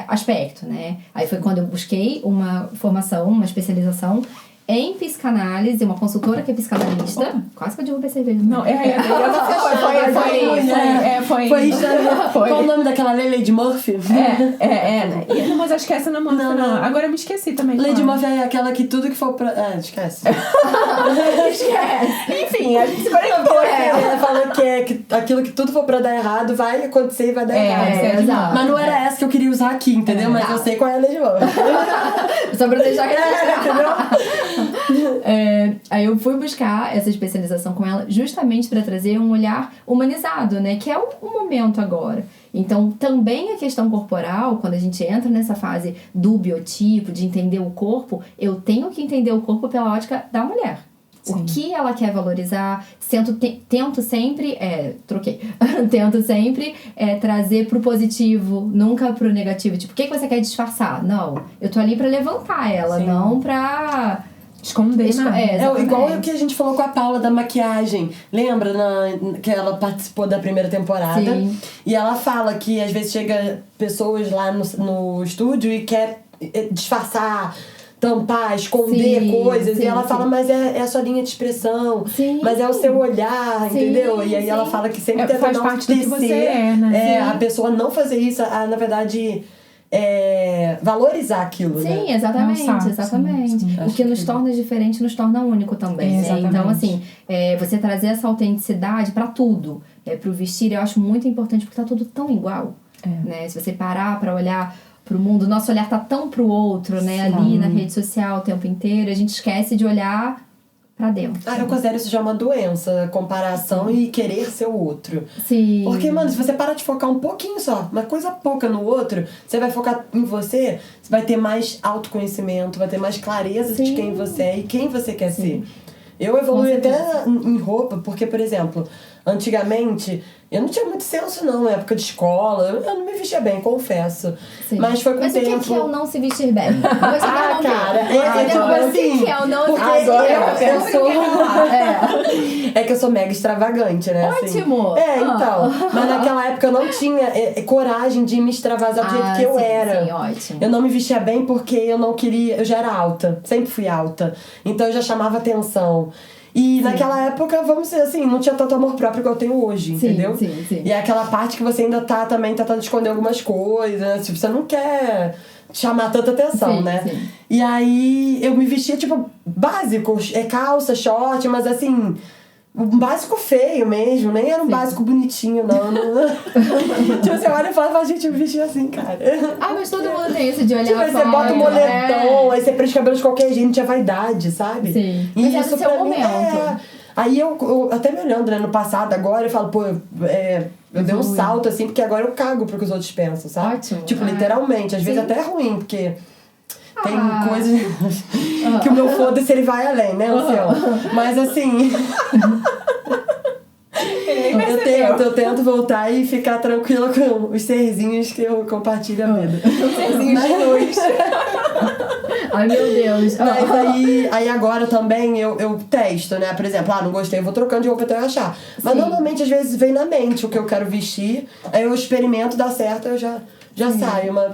aspecto, né? Aí foi quando eu busquei uma formação, uma especialização em psicanálise, uma consultora que é psicanalista. Quase que eu derrubei a cerveja. Não, foi. Qual o nome daquela Lady Murphy? Não, mas acho que essa não é Murphy, não. Agora eu me esqueci também. Lady Murphy é aquela que tudo que for pra... esquece. Esquece. Enfim, a gente se conectou. Ela falou que aquilo que tudo for pra dar errado vai acontecer e vai dar errado. Exato. Mas não era essa que eu queria usar aqui, entendeu? Mas eu sei qual é a Lady Murphy. Só pra deixar que entendeu? Aí eu fui buscar essa especialização com ela justamente para trazer um olhar humanizado, né? Que é o momento agora. Então, também a questão corporal, quando a gente entra nessa fase do biotipo, de entender o corpo, eu tenho que entender o corpo pela ótica da mulher. Sim. O que ela quer valorizar, tento sempre trazer pro positivo, nunca pro negativo. Tipo, o que você quer disfarçar? Não, eu tô ali pra levantar ela, Sim. Não pra... esconder nada. Igual o que a gente falou com a Paula da maquiagem. Lembra que ela participou da primeira temporada? Sim. E ela fala que às vezes chega pessoas lá no estúdio e quer disfarçar, tampar, esconder coisas. E ela fala, mas é a sua linha de expressão. Sim. Mas é o seu olhar, entendeu? E aí ela fala que sempre tenta faz não parte do que você né? A pessoa não fazer isso, na verdade... valorizar aquilo, sim, né? Exatamente. Sim. O que nos torna diferente nos torna único também, né? Então, assim, você trazer essa autenticidade pra tudo, pro vestir, eu acho muito importante, porque tá tudo tão igual, né? Se você parar pra olhar pro mundo, o nosso olhar tá tão pro outro, né? Sim. Ali na rede social o tempo inteiro, a gente esquece de olhar pra dentro. Eu considero isso já uma doença, comparação e querer ser o outro. Sim. Porque, mano, se você parar de focar um pouquinho só, uma coisa pouca no outro, você vai focar em você vai ter mais autoconhecimento, vai ter mais clareza de quem você é e quem você quer ser. Eu evolui até em roupa, porque, por exemplo, antigamente eu não tinha muito senso, não, na época de escola. Eu não me vestia bem, confesso. Sim. Mas foi com o tempo. Mas o que é o não se vestir bem? Cara, o que é o não se vestir bem? É que eu sou mega extravagante, né? Ótimo! Assim. Então. Mas naquela época eu não tinha coragem de me extravasar do jeito que eu era. Sim, ótimo. Eu não me vestia bem porque eu não queria... Eu já era alta, sempre fui alta. Então eu já chamava atenção. E naquela época, vamos dizer assim, não tinha tanto amor próprio que eu tenho hoje, entendeu? Sim. E é aquela parte que você ainda tá também tentando esconder algumas coisas, né? Tipo, você não quer chamar tanta atenção, né? Sim. E aí eu me vestia, tipo, básico, calça, short, mas assim... Um básico feio mesmo, nem era um básico bonitinho, não. Tipo, você olha e fala, gente, eu me vesti assim, cara. Mas todo mundo tem isso de olhar aí você bota um moletom, aí você prende o cabelo de qualquer jeito, tinha vaidade, sabe? Sim. E mas isso é o seu pra momento. mim Aí eu até me olhando, né, no passado, agora eu falo, eu dei um salto, assim, porque agora eu cago pro que os outros pensam, sabe? Ótimo. Tipo, literalmente. Às vezes até é ruim, porque... Tem coisas que o meu foda-se ele vai além, né, o seu? Mas assim... Eu tento voltar e ficar tranquila com os serzinhos que eu compartilho a vida. Serzinhos de luz. Ai, meu Deus. Mas aí agora também eu testo, né? Por exemplo, não gostei, eu vou trocando de roupa até eu achar. Mas normalmente, às vezes, vem na mente o que eu quero vestir. Aí eu experimento, dá certo, eu já saio, mas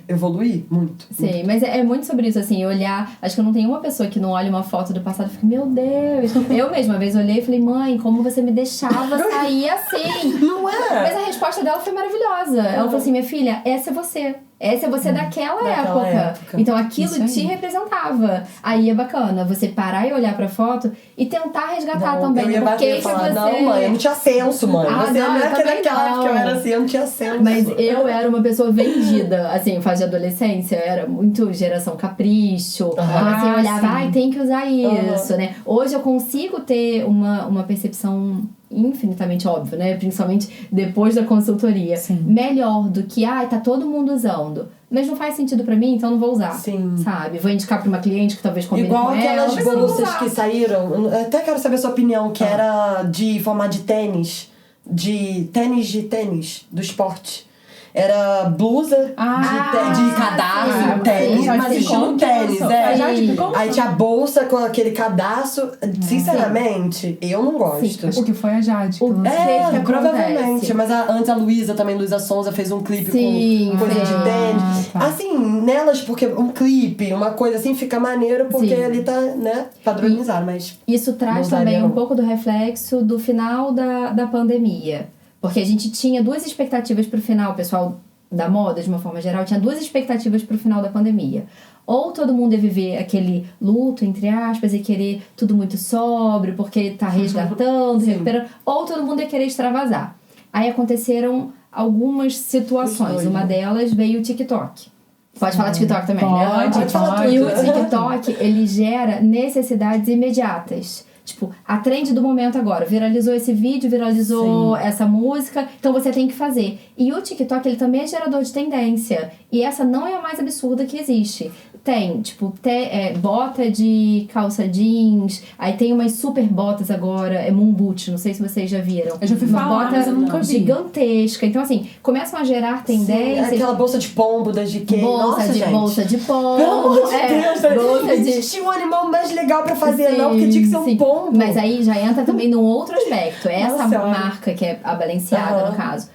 evoluir muito. Sim, mas é muito sobre isso, assim, olhar. Acho que eu não tenho uma pessoa que não olha uma foto do passado e fica, meu Deus. Eu mesma uma vez olhei e falei, mãe, como você me deixava sair assim? Não é? Mas a resposta dela foi maravilhosa. Ela falou assim, minha filha, essa é você. Essa é você daquela época. Então aquilo te representava. Aí é bacana você parar e olhar pra foto e tentar resgatar também. Eu ia bater e falar, não, mãe, eu não tinha senso, mãe. Você não é naquela época que eu era assim, eu não tinha senso. Mas eu era uma pessoa vendida, assim, em fase de adolescência, eu era muito geração capricho. Então, assim, eu olhava, tem que usar isso, né? Hoje eu consigo ter uma percepção infinitamente óbvio, né? Principalmente depois da consultoria. Sim. Melhor do que, tá todo mundo usando. Mas não faz sentido pra mim, então não vou usar. Sim. Sabe? Vou indicar pra uma cliente que talvez combine igual com ela. Igual aquelas bolsas que saíram. Eu até quero saber a sua opinião, que era de formato de tênis. De tênis do esporte. Era blusa de cadarço, tênis, mas estilo tênis, Aí tinha a bolsa com aquele cadarço. Sinceramente, eu não gosto. Acho que foi a Jade. Provavelmente. Mas antes a Luísa Sonza fez um clipe com coisa de tênis. Assim, nelas, porque um clipe, uma coisa assim, fica maneiro porque ele tá, né, padronizado, mas... Isso traz também um pouco do reflexo do final da pandemia. Porque a gente tinha duas expectativas pro final, o pessoal da moda, de uma forma geral, tinha duas expectativas pro final da pandemia. Ou todo mundo ia viver aquele luto, entre aspas, e querer tudo muito sóbrio, porque tá resgatando, recuperando, ou todo mundo ia querer extravasar. Aí aconteceram algumas situações. Uma delas veio o TikTok. Pode falar TikTok também, né? Pode falar tudo. E o TikTok, ele gera necessidades imediatas. Tipo, a trend do momento agora. Viralizou esse vídeo, viralizou essa música. Então você tem que fazer. E o TikTok, ele também é gerador de tendência. E essa não é a mais absurda que existe. Tem, tipo, bota de calça jeans. Aí tem umas super botas agora. Moon boot, não sei se vocês já viram. Eu já fui falar, mas eu nunca vi. Gigantesca. Então, assim, começam a gerar tendências. Aquela bolsa de pombo da GK. Bolsa de pombo. Pelo amor de Deus. Bolsa de... Existia um animal mais legal pra fazer, não. Porque tinha que ser um pombo. Mas aí já entra também num outro aspecto. Essa marca, que é a Balenciaga, no caso,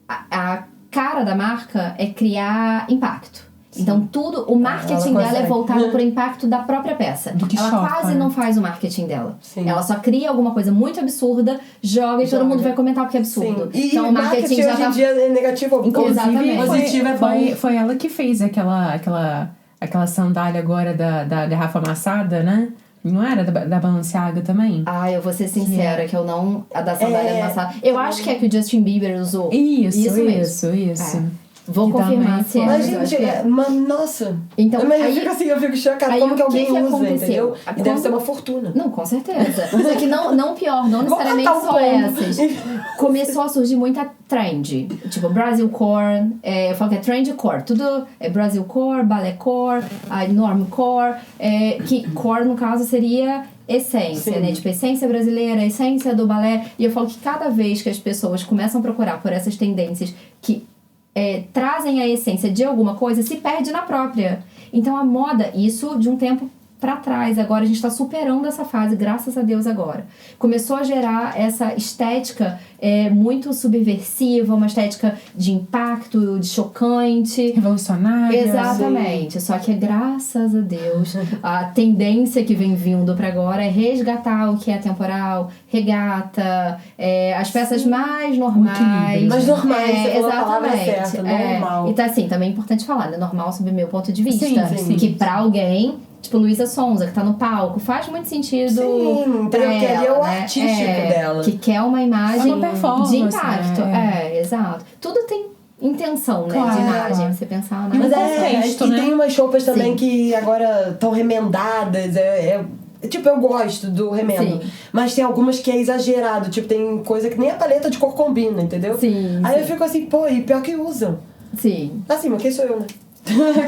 a cara da marca é criar impacto. Então o marketing dela é voltado pro impacto da própria peça. Ela quase não faz o marketing dela. Ela só cria alguma coisa muito absurda, joga e todo mundo vai comentar porque é absurdo. Então o marketing já hoje em dia é negativo. Exatamente. Positivo é bom. Foi ela que fez aquela sandália agora da garrafa amassada, né? Não era da Balenciaga também? Eu vou ser sincera, que eu não... A da sandália amassada. Eu acho que é que o Justin Bieber usou. Isso. Vou confirmar se é. Mas, gente, nossa. Então, eu fico chocada. Como que alguém usa, entendeu? E deve ser uma fortuna. Não, com certeza. Só que não pior, não necessariamente só essas. Começou a surgir muita trend. Tipo, Brasilcore, eu falo que é trendcore. Tudo é Brasilcore, balletcore, normcore. Que core, no caso, seria... essência, né? Tipo, essência brasileira, essência do balé. E eu falo que cada vez que as pessoas começam a procurar por essas tendências que trazem a essência de alguma coisa, se perde na própria. Então a moda, isso de um tempo pra trás, agora a gente tá superando essa fase, graças a Deus agora. Começou a gerar essa estética muito subversiva, uma estética de impacto, de chocante. Revolucionária. Exatamente. Só que graças a Deus, a tendência que vem vindo pra agora é resgatar o que é temporal, regata, as peças mais normais. Mais normais, você falou a palavra exatamente. certa, normal. E tá assim, também é importante falar, né? Normal sob meu ponto de vista. Sim. Que pra alguém... Tipo, Luísa Sonza, que tá no palco, faz muito sentido pra ela, é o artístico dela. Que quer uma imagem de impacto. Exato. Tudo tem intenção, né, de imagem, você pensar na... Mas contexto, e tem umas roupas também que agora estão remendadas, tipo, eu gosto do remendo. Mas tem algumas que é exagerado. Tipo, tem coisa que nem a paleta de cor combina, entendeu? Aí eu fico assim, e pior que usam. Sim. Assim, mas quem sou eu, né?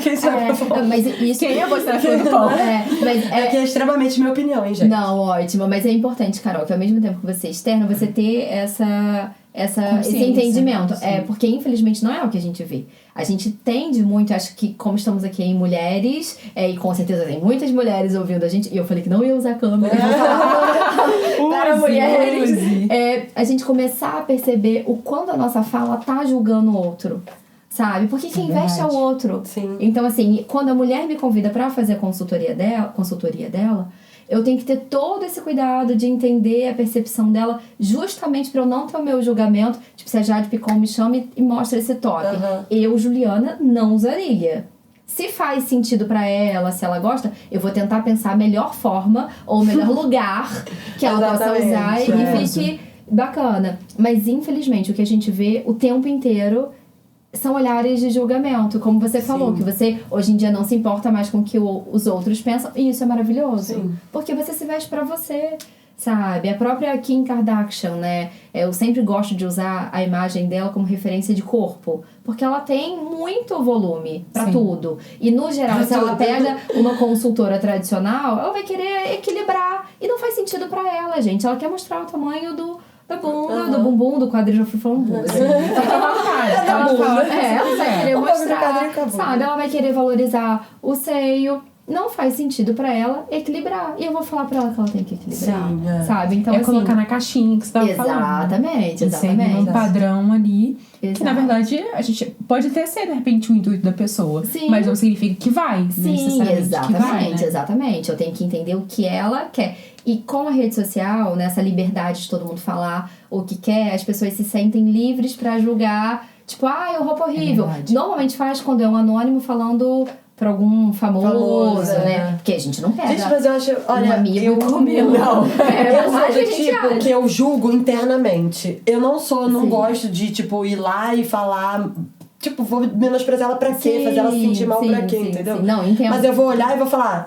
Quem sabe eu falo? Mas isso... Quem é você na fila do pão? É que é extremamente minha opinião, hein, gente? Não, ótimo. Mas é importante, Carol, que ao mesmo tempo que você é externo, você ter esse entendimento. Porque infelizmente não é o que a gente vê. A gente tende muito, acho que como estamos aqui em mulheres, e com certeza tem muitas mulheres ouvindo a gente, e eu falei que não ia usar câmera para mulheres, a gente começar a perceber o quanto a nossa fala tá julgando o outro. Sabe? Porque quem investe é o outro. Sim. Então, assim, quando a mulher me convida pra fazer a consultoria dela, eu tenho que ter todo esse cuidado de entender a percepção dela, justamente pra eu não ter o meu julgamento. Tipo, se a Jade Picon me chama e mostra esse top. Eu, Juliana, não usaria. Se faz sentido pra ela, se ela gosta, eu vou tentar pensar a melhor forma ou o melhor lugar que ela possa usar e fique bacana. Mas, infelizmente, o que a gente vê o tempo inteiro são olhares de julgamento, como você falou, que você hoje em dia não se importa mais com o que os outros pensam, e isso é maravilhoso. Sim. Porque você se veste pra você, sabe? A própria Kim Kardashian, né? Eu sempre gosto de usar a imagem dela como referência de corpo, porque ela tem muito volume pra tudo. E no geral, se ela pega uma consultora tradicional, ela vai querer equilibrar, e não faz sentido pra ela, gente. Ela quer mostrar o tamanho da bunda, do bumbum, do quadril, já fui falando bunda. Ela vai querer mostrar, sabe? Ela vai querer valorizar o seio. Não faz sentido pra ela equilibrar. E eu vou falar pra ela que ela tem que equilibrar, sabe? Então, assim, colocar na caixinha que você tava falando. Exatamente. Seguir um padrão ali. Que, na verdade, a gente pode até ser, de repente, o intuito da pessoa. Sim. Mas não significa que vai, necessariamente. Exatamente. Eu tenho que entender o que ela quer. E com a rede social, nessa liberdade de todo mundo falar o que quer, as pessoas se sentem livres pra julgar. Tipo, é roupa horrível. Normalmente faz quando é um anônimo falando pra algum famoso, né? Porque a gente não pega. Gente, mas eu acho, olha, um amigo comigo. Não. Eu sou que a do gente tipo acha. que eu julgo internamente. Eu não gosto de, tipo, ir lá e falar. Tipo, vou menosprezar ela pra quê? Fazer ela se sentir mal pra quê, entendeu? Não, entendo. Mas eu vou olhar e vou falar,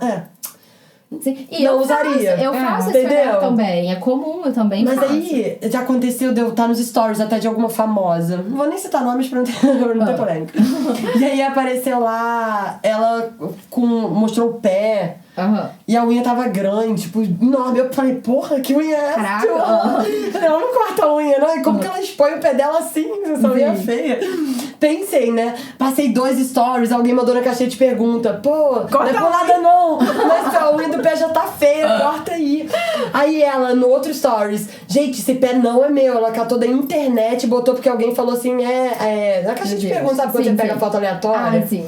Sim. E não eu usaria. Eu faço esse olhar também. É comum, eu também Mas faço. aí, já aconteceu de eu estar nos stories até de alguma famosa. Não vou nem citar nomes pra não ter polêmica. E aí apareceu lá, ela mostrou o pé. E a unha tava grande, tipo, enorme. Eu falei, porra, que unha é essa? Caraca. Ela não corta a unha, não. E como que ela expõe o pé dela assim? Essa unha feia. Pensei, né? Passei 2 stories, alguém mandou na caixinha de pergunta. Pô, não é por nada não. Mas a unha do pé já tá feia, corta aí. Aí ela, no outro stories, gente, esse pé não é meu. Ela catou da internet, botou porque alguém falou assim, na caixinha de pergunta, sabe quando você pega foto aleatória? Sim.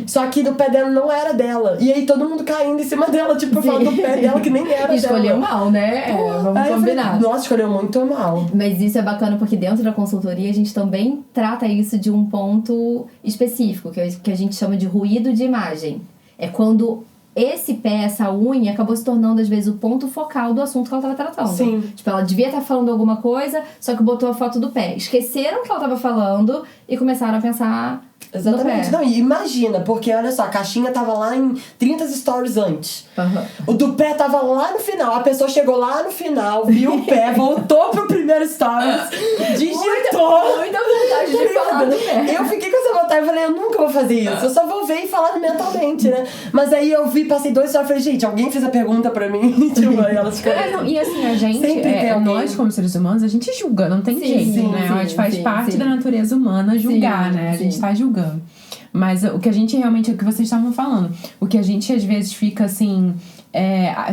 Só que do pé dela não era dela. E aí todo mundo caindo em cima dela, tipo, falando do pé dela que nem era dela. Escolheu mal, né? Vamos combinar. Falei, nossa, escolheu muito mal. Mas isso é bacana porque dentro da consultoria a gente também trata isso de um ponto específico, que a gente chama de ruído de imagem. É quando esse pé, essa unha, acabou se tornando, às vezes, o ponto focal do assunto que ela estava tratando. Sim. Tipo, ela devia estar falando alguma coisa, só que botou a foto do pé. Esqueceram que ela estava falando e começaram a pensar Exatamente. Não, e imagina, porque olha só, a caixinha tava lá em 30 stories antes. O do pé tava lá no final. A pessoa chegou lá no final, viu o pé, voltou pro primeiro stories, digitou. Muita vontade de falar do pé. Eu fiquei com essa vontade e falei, eu nunca vou fazer isso. Eu só vou ver e falar mentalmente, né? Mas aí eu passei 2 stories e falei, gente, alguém fez a pergunta pra mim. Tipo, aí elas ficaram... E assim, a gente, nós como seres humanos, a gente julga, não tem jeito, né? A gente faz parte da natureza humana julgar, né? A gente tá julgando. Mas o que a gente realmente, o que vocês estavam falando, o que a gente às vezes fica assim,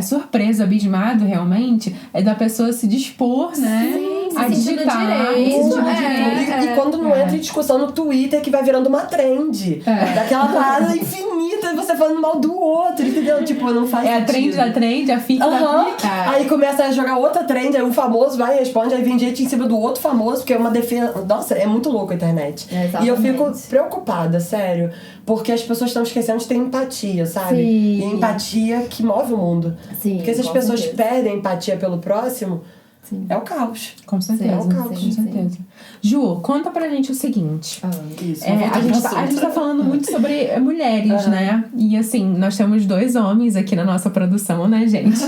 surpreso, abismado realmente, é da pessoa se dispor, né? A digitar. E quando não entra em discussão no Twitter, que vai virando uma trend. Daquela parada infinita, você falando mal do outro, entendeu? Tipo, não faz sentido. A trend da trend, a fica da fica. Aí começa a jogar outra trend, aí um famoso vai e responde, aí vem gente em cima do outro famoso, porque é uma defesa... Nossa, é muito louco a internet. E eu fico preocupada, sério. Porque as pessoas estão esquecendo de ter empatia, sabe? E a empatia que move o mundo. Porque se as pessoas perdem a empatia pelo próximo, Sim. é o caos. Com certeza, com certeza. Ju, conta pra gente o seguinte. Isso, a gente tá falando muito sobre mulheres, né? E assim, nós temos 2 homens aqui na nossa produção, né, gente?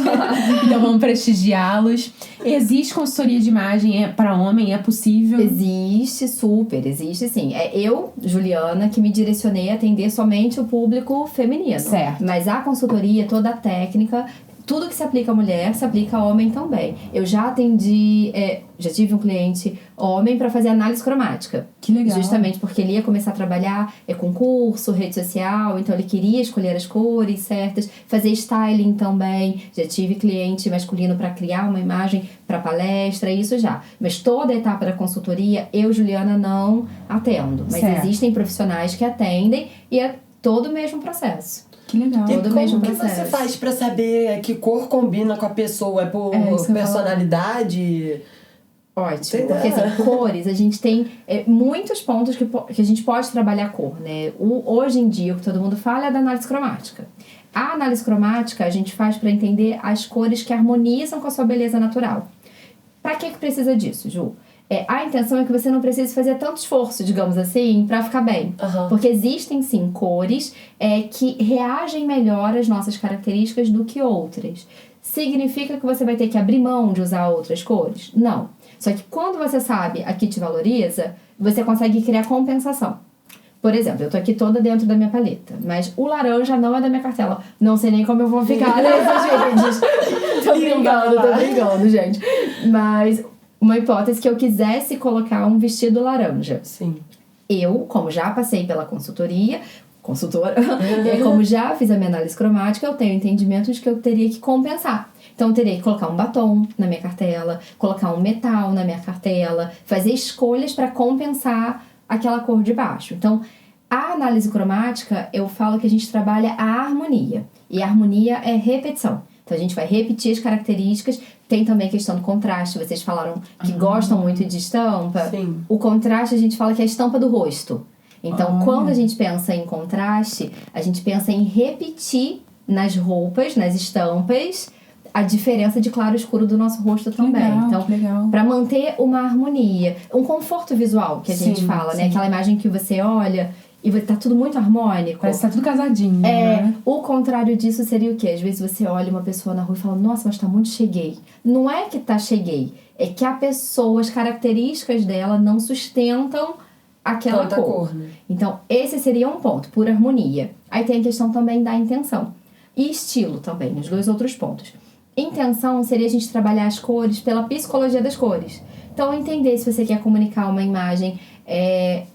Então vamos prestigiá-los. Existe consultoria de imagem pra homem? É possível? Existe, super, existe sim. É eu, Juliana, que me direcionei a atender somente o público feminino. Certo. Mas a consultoria, toda a técnica, tudo que se aplica à mulher, se aplica ao homem também. Eu já atendi, já tive um cliente homem para fazer análise cromática. Que legal. Justamente porque ele ia começar a trabalhar concurso, rede social, então ele queria escolher as cores certas, fazer styling também. Já tive cliente masculino para criar uma imagem para palestra, isso já. Mas toda a etapa da consultoria, eu, Juliana, não atendo. Mas existem profissionais que atendem e é todo o mesmo processo. Que legal. E como que você faz pra saber que cor combina com a pessoa? É por personalidade? Ótimo, porque assim, cores, a gente tem muitos pontos que a gente pode trabalhar a cor, né? Hoje em dia, o que todo mundo fala é da análise cromática. A análise cromática a gente faz para entender as cores que harmonizam com a sua beleza natural. Pra que precisa disso, Ju? A intenção é que você não precise fazer tanto esforço, digamos assim, pra ficar bem. Porque existem, sim, cores que reagem melhor às nossas características do que outras. Significa que você vai ter que abrir mão de usar outras cores? Não. Só que quando você sabe a que te valoriza, você consegue criar compensação. Por exemplo, eu tô aqui toda dentro da minha paleta, mas o laranja não é da minha cartela. Não sei nem como eu vou ficar nesses vídeos. Tô brincando, gente. Mas uma hipótese que eu quisesse colocar um vestido laranja. Sim. Eu, como já passei pela consultora, como já fiz a minha análise cromática, eu tenho entendimento de que eu teria que compensar. Então, eu teria que colocar um batom na minha cartela, colocar um metal na minha cartela, fazer escolhas para compensar aquela cor de baixo. Então, a análise cromática, eu falo que a gente trabalha a harmonia. E a harmonia é repetição. Então, a gente vai repetir as características. Tem também a questão do contraste. Vocês falaram que gostam muito de estampa. Sim. O contraste, a gente fala que é a estampa do rosto. Então, quando a gente pensa em contraste, a gente pensa em repetir nas roupas, nas estampas, a diferença de claro e escuro do nosso rosto também. Então, para manter uma harmonia, um conforto visual que a gente fala, né? Aquela imagem que você olha e tá tudo muito harmônico. Parece que tá tudo casadinho, né? O contrário disso seria o quê? Às vezes você olha uma pessoa na rua e fala, nossa, mas tá muito cheguei. Não é que tá cheguei, é que a pessoa, as características dela não sustentam aquela cor. Né? Então, esse seria um ponto, por harmonia. Aí tem a questão também da intenção. E estilo também, os 2 outros pontos. Intenção seria a gente trabalhar as cores pela psicologia das cores. Então, entender se você quer comunicar uma imagem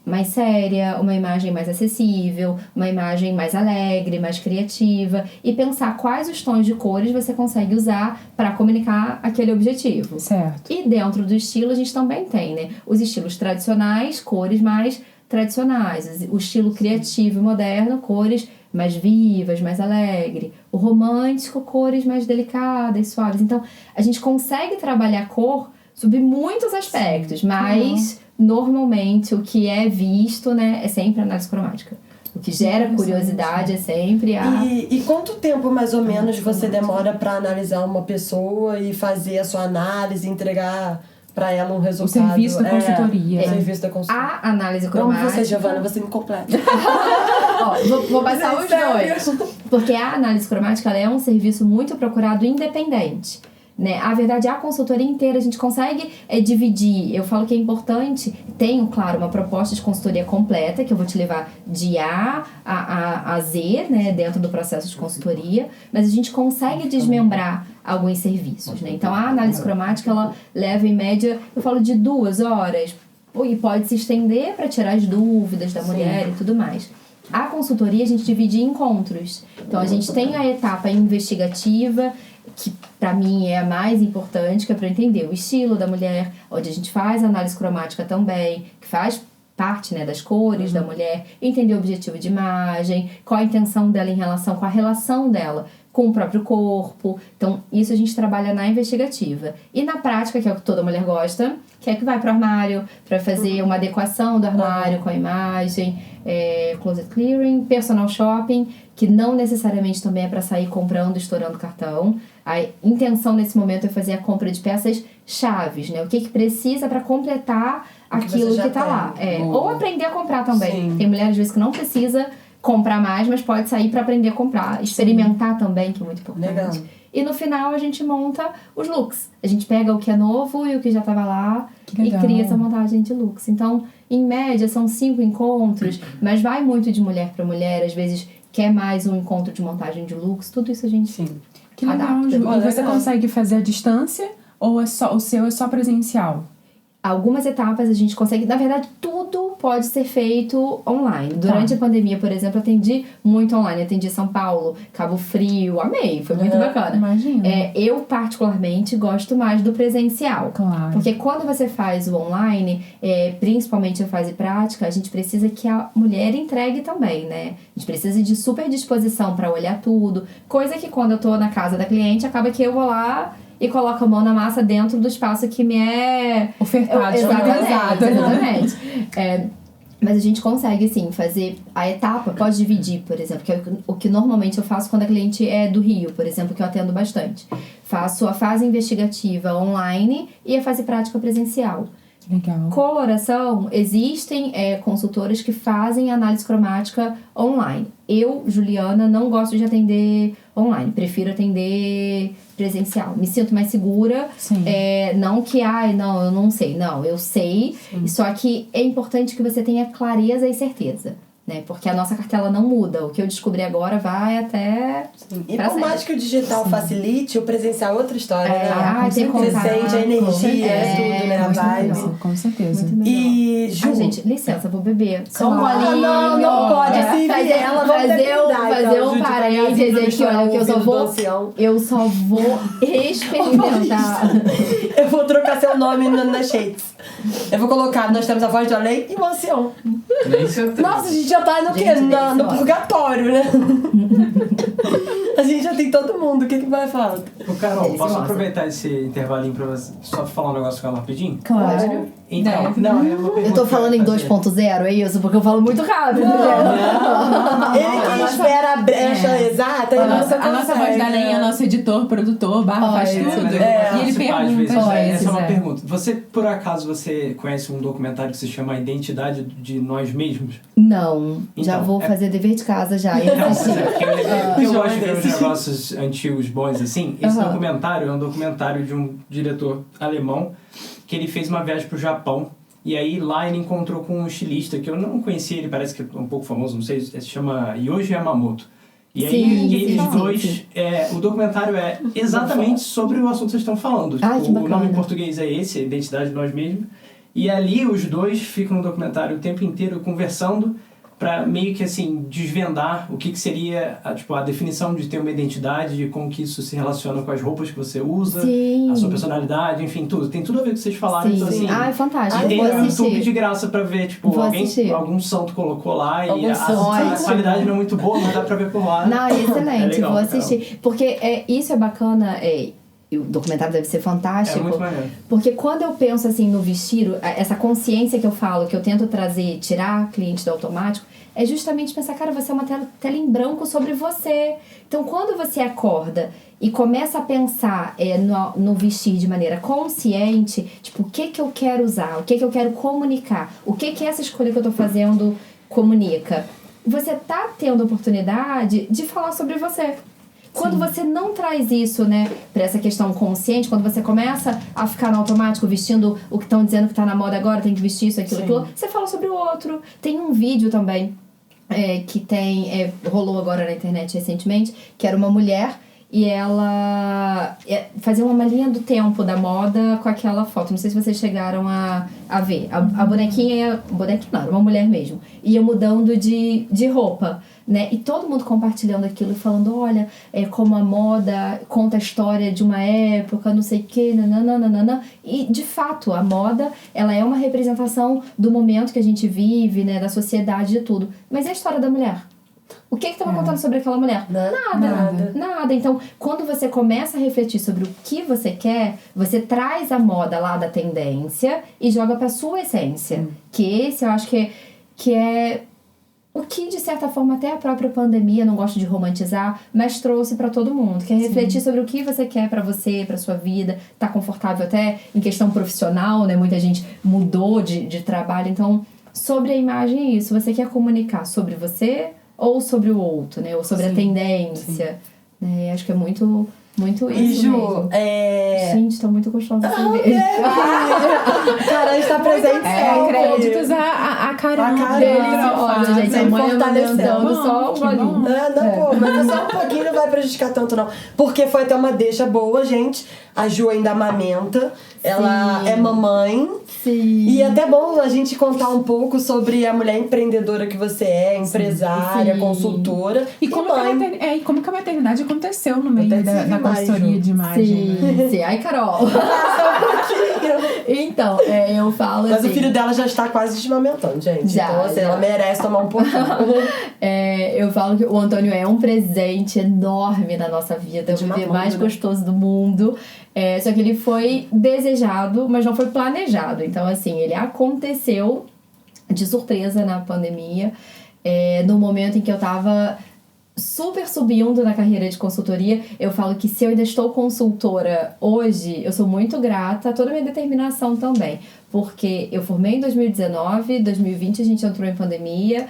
mais séria, uma imagem mais acessível, uma imagem mais alegre, mais criativa, e pensar quais os tons de cores você consegue usar para comunicar aquele objetivo. Certo. E dentro do estilo, a gente também tem, né? Os estilos tradicionais, cores mais tradicionais. O estilo criativo e moderno, cores mais vivas, mais alegre. O romântico, cores mais delicadas, suaves. Então, a gente consegue trabalhar a cor sob muitos aspectos, mas normalmente o que é visto, né, é sempre a análise cromática. O que gera curiosidade é sempre a... E quanto tempo, mais ou menos, você demora para analisar uma pessoa e fazer a sua análise, entregar para ela um resultado? O serviço da consultoria. O serviço da consultoria. A análise cromática... Como você, Giovana, você me completa. Vou passar os 2. Porque a análise cromática ela é um serviço muito procurado independente. Né? A verdade, a consultoria inteira a gente consegue dividir. Eu falo que é importante. Tenho, claro, uma proposta de consultoria completa, que eu vou te levar de A a Z, né, dentro do processo de consultoria. Mas a gente consegue desmembrar alguns serviços. Né? Então, a análise cromática, ela leva em média, eu falo de 2 horas. E pode se estender para tirar as dúvidas da mulher e tudo mais. A consultoria a gente divide em encontros. Então, a gente tem a etapa investigativa, que para mim é a mais importante, que é para entender o estilo da mulher, onde a gente faz análise cromática também, que faz parte, né, das cores da mulher, entender o objetivo de imagem, qual a intenção dela em relação com a relação dela com o próprio corpo. Então, isso a gente trabalha na investigativa. E na prática, que é o que toda mulher gosta, que é que vai pro armário para fazer uma adequação do armário com a imagem, closet clearing, personal shopping, que não necessariamente também é para sair comprando, estourando cartão. A intenção nesse momento é fazer a compra de peças chaves, né? O que precisa para completar aquilo que tá lá. Ou aprender a comprar também. Sim. Tem mulheres às vezes que não precisa comprar mais, mas pode sair para aprender a comprar, experimentar também, que é muito importante. Legal. E no final a gente monta os looks. A gente pega o que é novo e o que já estava lá e cria essa montagem de looks. Então, em média, são 5 encontros, mas vai muito de mulher para mulher. Às vezes, quer mais um encontro de montagem de looks. Tudo isso a gente Que legal, Ju. E você consegue fazer à distância ou o seu é só presencial? Algumas etapas a gente consegue... Na verdade, tudo pode ser feito online. Durante a pandemia, por exemplo, eu atendi muito online. Atendi São Paulo, Cabo Frio. Amei, foi muito bacana. Imagina. Eu, particularmente, gosto mais do presencial. Claro. Porque quando você faz o online, principalmente a fase prática, a gente precisa que a mulher entregue também, né? A gente precisa de super disposição para olhar tudo. Coisa que quando eu tô na casa da cliente, acaba que eu vou lá... e coloco a mão na massa dentro do espaço que me é... ofertado. Exatamente. Mas a gente consegue, sim, fazer a etapa, pode dividir, por exemplo, que é o que normalmente eu faço quando a cliente é do Rio, por exemplo, que eu atendo bastante. Faço a fase investigativa online e a fase prática presencial. Legal. Coloração, existem consultoras que fazem análise cromática online. Eu, Juliana, não gosto de atender online. Prefiro atender presencial. Me sinto mais segura. Não que, não, eu não sei. Não, eu sei. Sim. Só que é importante que você tenha clareza e certeza. Né? Porque a nossa cartela não muda. O que eu descobri agora vai até... E por mais que o digital facilite, o presencial é outra história, né? Tem você sente a energia, tudo, né? A vibe. Com certeza. E, Ju... gente, licença, vou beber. Só um bolinho. Não pode. Fazer um parênteses aqui, olha, que eu só vou experimentar. Eu vou trocar seu nome nas redes. Eu vou colocar, nós temos a voz do Além e o ancião. Nossa, a gente já tá no quê? No purgatório, né? A gente já tem todo mundo. O que vai falar? Carol, posso aproveitar esse intervalinho pra você só falar um negócio com ela rapidinho? Claro. Então, não, é uma pergunta. Eu tô falando em 2.0, é isso? Porque eu falo muito rápido. Ele que espera a brecha exata. A nossa voz da Além é nosso editor, produtor, faz tudo. E ele pergunta. Essa é uma pergunta. Você, por acaso, você conhece um documentário que se chama A Identidade de Nós Mesmos? Não. Então, já vou fazer dever de casa já. Eu gosto de ver uns negócios antigos bons assim. Esse documentário é um documentário de um diretor alemão que ele fez uma viagem pro Japão. E aí lá ele encontrou com um estilista que eu não conhecia, ele parece que é um pouco famoso, não sei, se chama Yoji Yamamoto. E aí eles dois, o documentário é exatamente sobre o assunto que vocês estão falando. O nome em português é esse, a Identidade de Nós Mesmos. E ali os dois ficam no documentário o tempo inteiro conversando para meio que assim desvendar o que seria a definição de ter uma identidade, como que isso se relaciona com as roupas que você usa, a sua personalidade, enfim, tudo. Tem tudo a ver com o que vocês falaram. Então, assim, é fantástico. E tem no YouTube de graça pra ver, algum santo colocou lá e a qualidade não é muito boa, mas dá pra ver por lá. Não, é excelente, legal, vou assistir. Porque isso é bacana, e o documentário deve ser fantástico. É muito maneiro. Porque quando eu penso assim no vestir, essa consciência que eu falo, que eu tento trazer, tirar cliente do automático, é justamente pensar, cara, você é uma tela em branco sobre você. Então, quando você acorda e começa a pensar no vestir de maneira consciente, tipo, o que eu quero usar, o que eu quero comunicar, o que essa escolha que eu tô fazendo comunica, você tá tendo a oportunidade de falar sobre você. Quando você não traz isso, né, pra essa questão consciente, quando você começa a ficar no automático vestindo o que estão dizendo que tá na moda agora, tem que vestir isso, aquilo, você fala sobre o outro. Tem um vídeo também que rolou agora na internet recentemente, que era uma mulher e ela fazia uma linha do tempo da moda com aquela foto. Não sei se vocês chegaram a ver. A bonequinha não, era uma mulher mesmo. Ia mudando de roupa, né? E todo mundo compartilhando aquilo e falando, olha, como a moda conta a história de uma época, não sei o que, nananana. E, de fato, a moda, ela é uma representação do momento que a gente vive, né? Da sociedade, de tudo. Mas é a história da mulher. O que estava contando sobre aquela mulher? Nada. Então, quando você começa a refletir sobre o que você quer, você traz a moda lá da tendência e joga pra sua essência. Que esse eu acho que é o que, de certa forma, até a própria pandemia, não gosto de romantizar, mas trouxe pra todo mundo. Que é refletir sobre o que você quer pra você, pra sua vida, tá confortável até em questão profissional, né? Muita gente mudou de trabalho. Então, sobre a imagem é isso. Você quer comunicar sobre você ou sobre o outro, né? Ou sobre a tendência. Né? Acho que é muito isso Ju, mesmo. Gente, tá muito gostosa a cerveja. Cara, está presente créditos a Carol. Deliciosa, gente. A mãe fortalecendo só um golinho. Pô, mas só um pouquinho não vai prejudicar tanto, não. Porque foi até uma deixa boa, gente. A Ju ainda amamenta. Ela é mamãe. Sim. E é até bom a gente contar um pouco sobre a mulher empreendedora que você é, empresária, consultora E como, como que a maternidade aconteceu no meio da consultoria de imagem. Sim. Ai, Carol. Então, eu falo Mas assim... o filho dela já está quase desmamentando, gente. Então, assim, ela merece tomar um pouquinho. Eu falo que o Antônio é um presente enorme na nossa vida. O bebê mais gostoso do mundo. Só que ele foi desejado, mas não foi planejado. Então, assim, ele aconteceu de surpresa na pandemia. No momento em que eu tava super subindo na carreira de consultoria. Eu falo que se eu ainda estou consultora hoje, eu sou muito grata a toda a minha determinação também. Porque eu formei em 2019, 2020 a gente entrou em pandemia,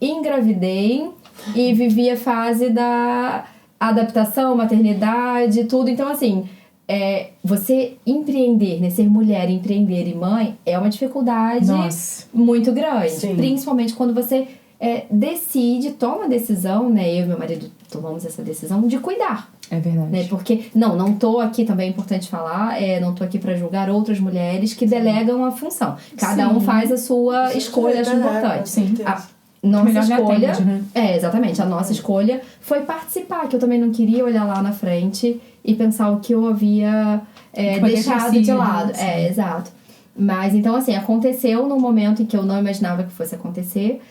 engravidei e vivi a fase da adaptação, maternidade, tudo. Então, assim, você empreender, né? Ser mulher, empreender e mãe é uma dificuldade muito grande. Sim. Principalmente quando você toma a decisão, né? Eu e meu marido tomamos essa decisão de cuidar. É verdade. Né? Porque, não tô aqui, também é importante falar, não tô aqui pra julgar outras mulheres que delegam a função. Cada um faz a sua escolha, acho importante. Sim. A nossa escolha... Atende, né? Exatamente. A nossa escolha foi participar, que eu também não queria olhar lá na frente e pensar o que eu havia deixado de lado. Exato. Mas, então, assim, aconteceu num momento em que eu não imaginava que fosse acontecer.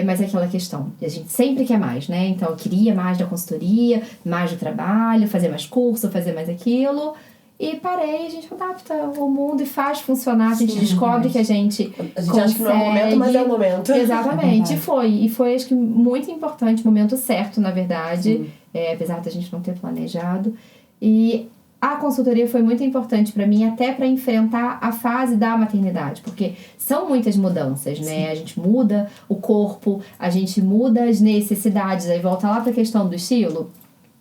Mas é aquela questão, a gente sempre quer mais, né? Então eu queria mais da consultoria, mais do trabalho, fazer mais curso, fazer mais aquilo. E parei, a gente adapta o mundo e faz funcionar. A gente descobre que a gente consegue. Acha que não é o momento, mas é o momento. Exatamente. E foi, acho que, muito importante, o momento certo, na verdade. Apesar da gente não ter planejado. E a consultoria foi muito importante para mim, até para enfrentar a fase da maternidade, porque são muitas mudanças, né? Sim. A gente muda o corpo, a gente muda as necessidades, aí volta lá para a questão do estilo.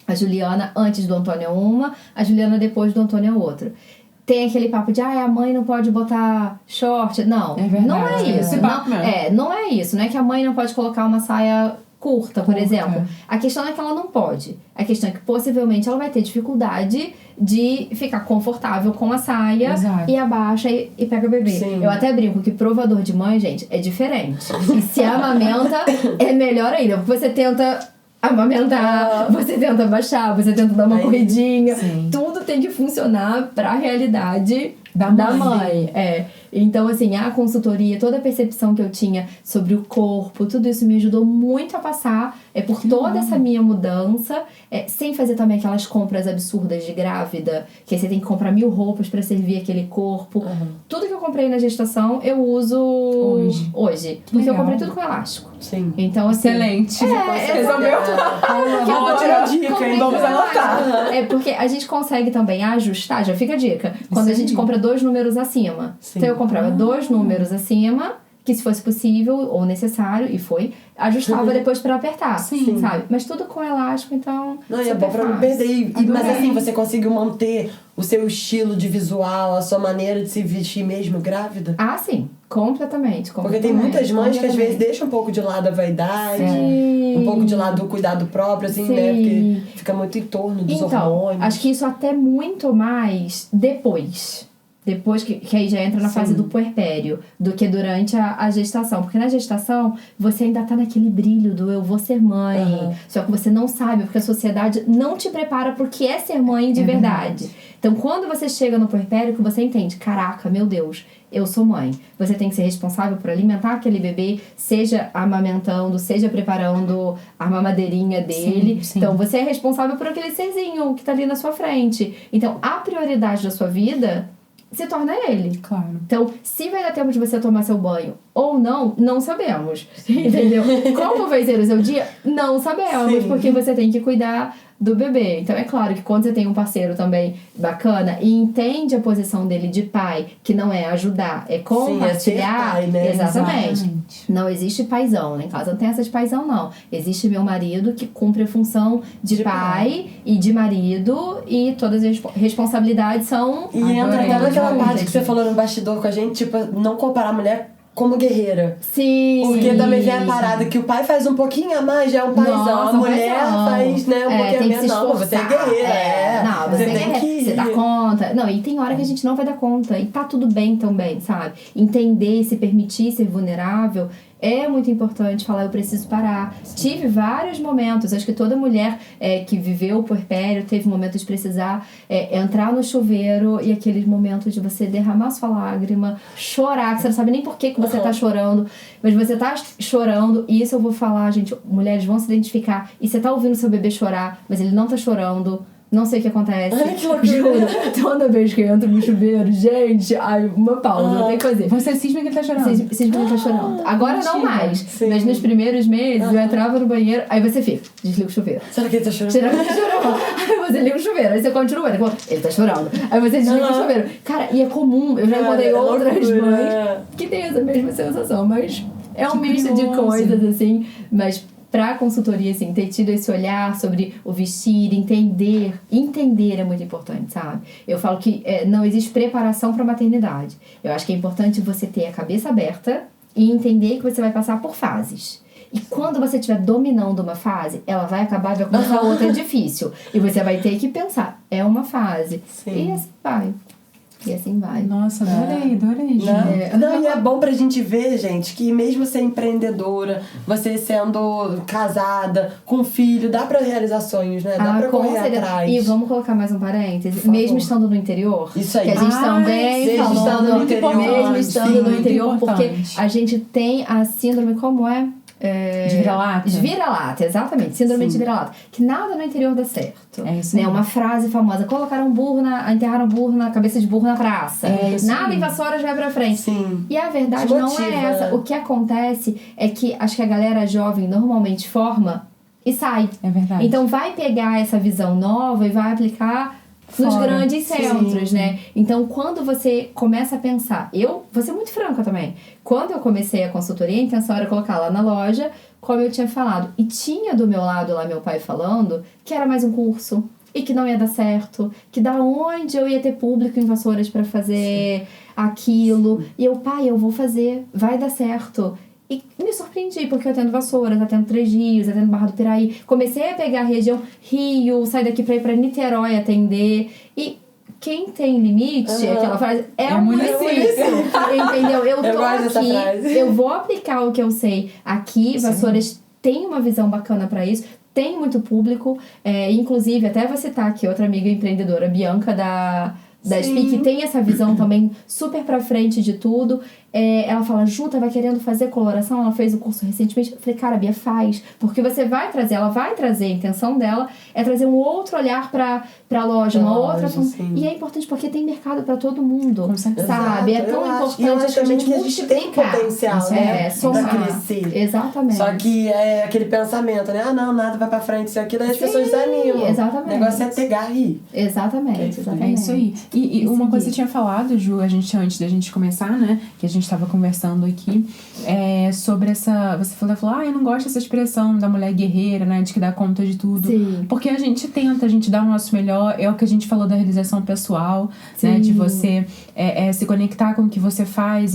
A Juliana antes do Antônio é uma, a Juliana depois do Antônio é outra. Tem aquele papo de, a mãe não pode botar short. Não, não é isso. Não é isso. Não é que a mãe não pode colocar uma saia curta, por exemplo. A questão é que ela não pode. A questão é que possivelmente ela vai ter dificuldade de ficar confortável com a saia. Exato. E abaixa e pega o bebê. Sim. Eu até brinco que provador de mãe, gente, é diferente. E se amamenta, é melhor ainda. Porque você tenta amamentar, você tenta baixar, você tenta dar uma corridinha. Sim. Tudo tem que funcionar para a realidade da mãe. Então, assim, a consultoria, toda a percepção que eu tinha sobre o corpo, tudo isso me ajudou muito a passar por toda essa minha mudança, sem fazer também aquelas compras absurdas de grávida, que aí você tem que comprar 1000 roupas pra servir aquele corpo. Tudo que eu comprei na gestação, eu uso hoje. Porque eu comprei tudo com elástico. Sim. Então, assim, excelente. Resolveu. Ótima dica, hein? Vamos anotar. Porque a gente consegue também ajustar, já fica a dica, quando a gente compra 2 números acima. Sim. Então, eu comprava 2 números acima, que se fosse possível ou necessário, e foi, ajustava depois pra apertar. Sim. Sabe? Mas tudo com elástico, então. Não, é bom pra não perder. Mas assim, você conseguiu manter o seu estilo de visual, a sua maneira de se vestir mesmo grávida? Ah, sim. Completamente. Porque tem muitas mães que às vezes deixam um pouco de lado a vaidade, um pouco de lado o cuidado próprio, assim, né? Porque fica muito em torno dos hormônios. Acho que isso até muito mais depois. depois que aí já entra na fase do puerpério, do que durante a gestação. Porque na gestação, você ainda tá naquele brilho do eu vou ser mãe. Só que você não sabe, porque a sociedade não te prepara pro que é ser mãe de verdade. Então, quando você chega no puerpério, que você entende, caraca, meu Deus, eu sou mãe. Você tem que ser responsável por alimentar aquele bebê, seja amamentando, seja preparando a mamadeirinha dele. Sim. Então, você é responsável por aquele serzinho que tá ali na sua frente. Então, a prioridade da sua vida se torna ele. Claro. Então, se vai dar tempo de você tomar seu banho ou não, não sabemos. Entendeu? Como vai ser o seu dia? Não sabemos, porque você tem que cuidar do bebê. Então, é claro que quando você tem um parceiro também bacana e entende a posição dele de pai, que não é ajudar, é compartilhar. Pai, né? Exatamente. Não existe paizão, né? Em casa não tem essa de paizão, não. Existe meu marido que cumpre a função de pai e de marido, e todas as responsabilidades são... E entra até naquela parte que você falou no bastidor com a gente, tipo, não comparar a mulher como guerreira. Sim. Porque também vem a parada que o pai faz um pouquinho a mais, já é um paizão. Nossa, A mulher faz, né, um pouquinho a menos. Não, você é guerreira. Não, você tem que... Você dá conta. Não, e tem hora que a gente não vai dar conta. E tá tudo bem também, sabe? Entender, se permitir ser vulnerável é muito importante. Falar, eu preciso parar. Tive vários momentos. Acho que toda mulher que viveu o puerpério teve momentos de precisar entrar no chuveiro e aqueles momentos de você derramar sua lágrima, chorar, que você não sabe nem por que você tá chorando, mas você tá chorando. E isso eu vou falar, gente, mulheres vão se identificar. E você tá ouvindo seu bebê chorar, mas ele não tá chorando. Não sei o que acontece. Ai, que loucura. Juro. Toda vez que eu entro no chuveiro, gente, ai, uma pausa, eu tenho que fazer. Você cisma que ele tá chorando? Cisma que ele tá chorando. Agora não mais. Sim. Mas nos primeiros meses, eu entrava no banheiro, aí você fica, desliga o chuveiro. Será que ele tá chorando? Será que ele tá chorando? Aí você liga o chuveiro, aí você continua, ele tá chorando. Aí você desliga o chuveiro. Cara, e é comum, eu já encontrei outras mães que têm essa mesma sensação, mas é um misto de coisas, assim, mas... Pra consultoria, assim, ter tido esse olhar sobre o vestir, entender é muito importante, sabe? Eu falo que não existe preparação pra maternidade. Eu acho que é importante você ter a cabeça aberta e entender que você vai passar por fases. E quando você estiver dominando uma fase, ela vai acabar e vai começar outra difícil. E você vai ter que pensar, é uma fase. Sim. E assim vai. E assim vai. Nossa, adorei, gente. Não, e é bom pra gente ver, gente, que mesmo ser empreendedora, você sendo casada, com filho, dá pra realizar sonhos, né? Dá pra correr atrás. E vamos colocar mais um parêntese. Mesmo estando no interior. Isso aí. Que a gente também falou. Estando no interior. Mesmo estando no interior, porque importante. a gente tem a síndrome, como é? De vira-lata? De vira-lata, exatamente. Síndrome de vira-lata. Que nada no interior dá certo. É isso aí. Né? Uma frase famosa. Enterraram burro na cabeça de burro na praça. É isso nada aí. em Vassouras vai pra frente. Sim. E a verdade Te não motiva, é essa. né? O que acontece é que acho que a galera jovem normalmente forma e sai. É verdade. Então vai pegar essa visão nova e vai aplicar nos Fora. grandes centros, Sim. né? Então, quando você começa a pensar... Vou ser muito franca também. Quando eu comecei a consultoria, a intenção era colocar lá na loja, como eu tinha falado. E tinha do meu lado lá meu pai falando que era mais um curso e que não ia dar certo. Que da onde eu ia ter público em Vassouras pra fazer aquilo. E eu, pai, eu vou fazer. Vai dar certo. E me surpreendi, porque eu atendo Vassouras, atendo Três Rios, atendo Barra do Piraí. Comecei a pegar a região Rio, sair daqui pra ir pra Niterói atender. E quem tem limite, aquela frase, é um município. Entendeu? Eu tô aqui, eu vou aplicar o que eu sei aqui. Vassouras tem uma visão bacana pra isso. Tem muito público. Inclusive, até vou citar aqui outra amiga empreendedora, Bianca, da SPI, que tem essa visão também super pra frente de tudo. Ela fala, Ju, tava querendo fazer coloração, ela fez o curso recentemente. Eu falei, cara, Bia, faz. Porque você vai trazer, ela vai trazer, a intenção dela é trazer um outro olhar pra loja, uma outra... E é importante porque tem mercado pra todo mundo, sabe? É tão importante a gente multiplicar. Tem potencial, né? Somar. Pra crescer. Exatamente. Só que é aquele pensamento, né? Não, nada vai pra frente, isso aqui, daí as pessoas desanimam. Exatamente. O negócio é pegar e ir. Exatamente. É isso aí. E uma coisa que você tinha falado, Ju, antes da gente começar, né? Que a gente tava conversando aqui, sobre essa... Você falou, eu não gosto dessa expressão da mulher guerreira, né? De que dá conta de tudo. Sim. Porque a gente tenta, a gente dá o nosso melhor. É o que a gente falou da realização pessoal, né? De você se conectar com o que você faz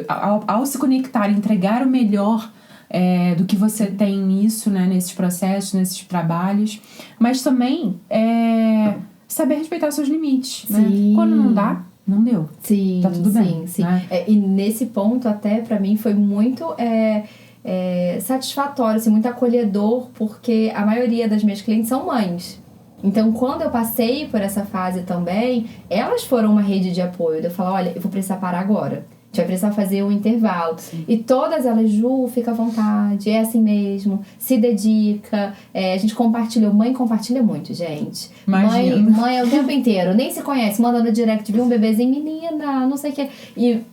ao se conectar, entregar o melhor do que você tem nisso, né? Nesses processos, nesses trabalhos. Mas também... saber respeitar seus limites, né? Sim. Quando não dá, não deu. Sim, tá tudo bem, sim. né? E nesse ponto, até pra mim, foi muito satisfatório, assim, muito acolhedor, porque a maioria das minhas clientes são mães. Então, quando eu passei por essa fase também, elas foram uma rede de apoio. Eu falo, olha, eu vou precisar parar agora. A gente vai precisar fazer um intervalo. Sim. E todas elas, Ju, fica à vontade, é assim mesmo, se dedica. A gente compartilha, mãe compartilha muito, gente. Mãe é o tempo inteiro, nem se conhece, manda no direct, viu um bebezinho, menina, não sei o que.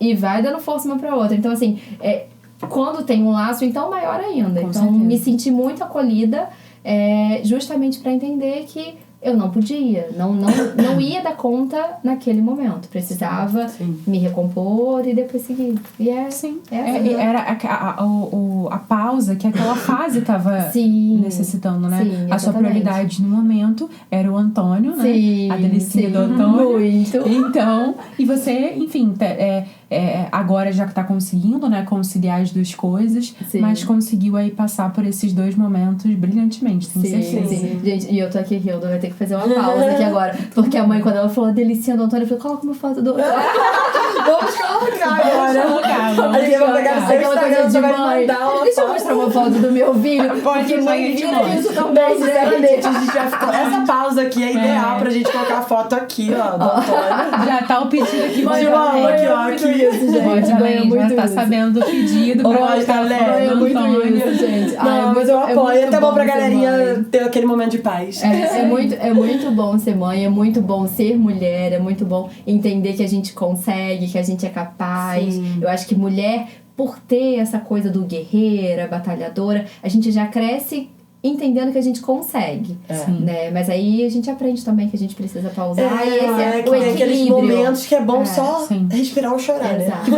E vai dando força uma pra outra. Então, assim, quando tem um laço, então maior ainda. Com então, certeza. me senti muito acolhida, justamente pra entender que eu não podia, não ia dar conta naquele momento. Precisava me recompor e depois seguir. E era a pausa que aquela fase estava necessitando, né? Sim, a sua prioridade no momento era o Antônio, né? A delicinha do Antônio. Muito. Então, e você, enfim, agora já tá conseguindo, né, conciliar as duas coisas, mas conseguiu aí passar por esses dois momentos brilhantemente, tenho certeza. Sim. Gente, e eu tô aqui, Hilda, vai ter que fazer uma pausa aqui agora. Porque a mãe, quando ela falou a delicinha do Antônio, eu falei, coloca uma foto do... Vamos colocar agora. Aí eu vou pegar no seu Instagram, você vai mandar uma Deixa eu mostrar uma foto do meu filho. Porque mãe vira isso também, sinceramente. A gente já ficou... Essa pausa aqui é ideal pra gente colocar a foto aqui, ó, do Antônio. Já tá o pedido aqui. Mãe, aqui. Isso, gente. Já tá sabendo o pedido pra mostrar galera, do Antônio. Isso, gente. Não, mas eu apoio. É até bom pra galerinha ter aquele momento de paz. É muito bom ser mãe, é muito bom ser mulher, é muito bom entender que a gente consegue, que a gente é capaz. Sim. Eu acho que mulher, por ter essa coisa do guerreira, batalhadora, a gente já cresce entendendo que a gente consegue, né? Mas aí a gente aprende também que a gente precisa pausar. E esse o equilíbrio. Tem aqueles momentos que é bom só respirar ou chorar, né? Que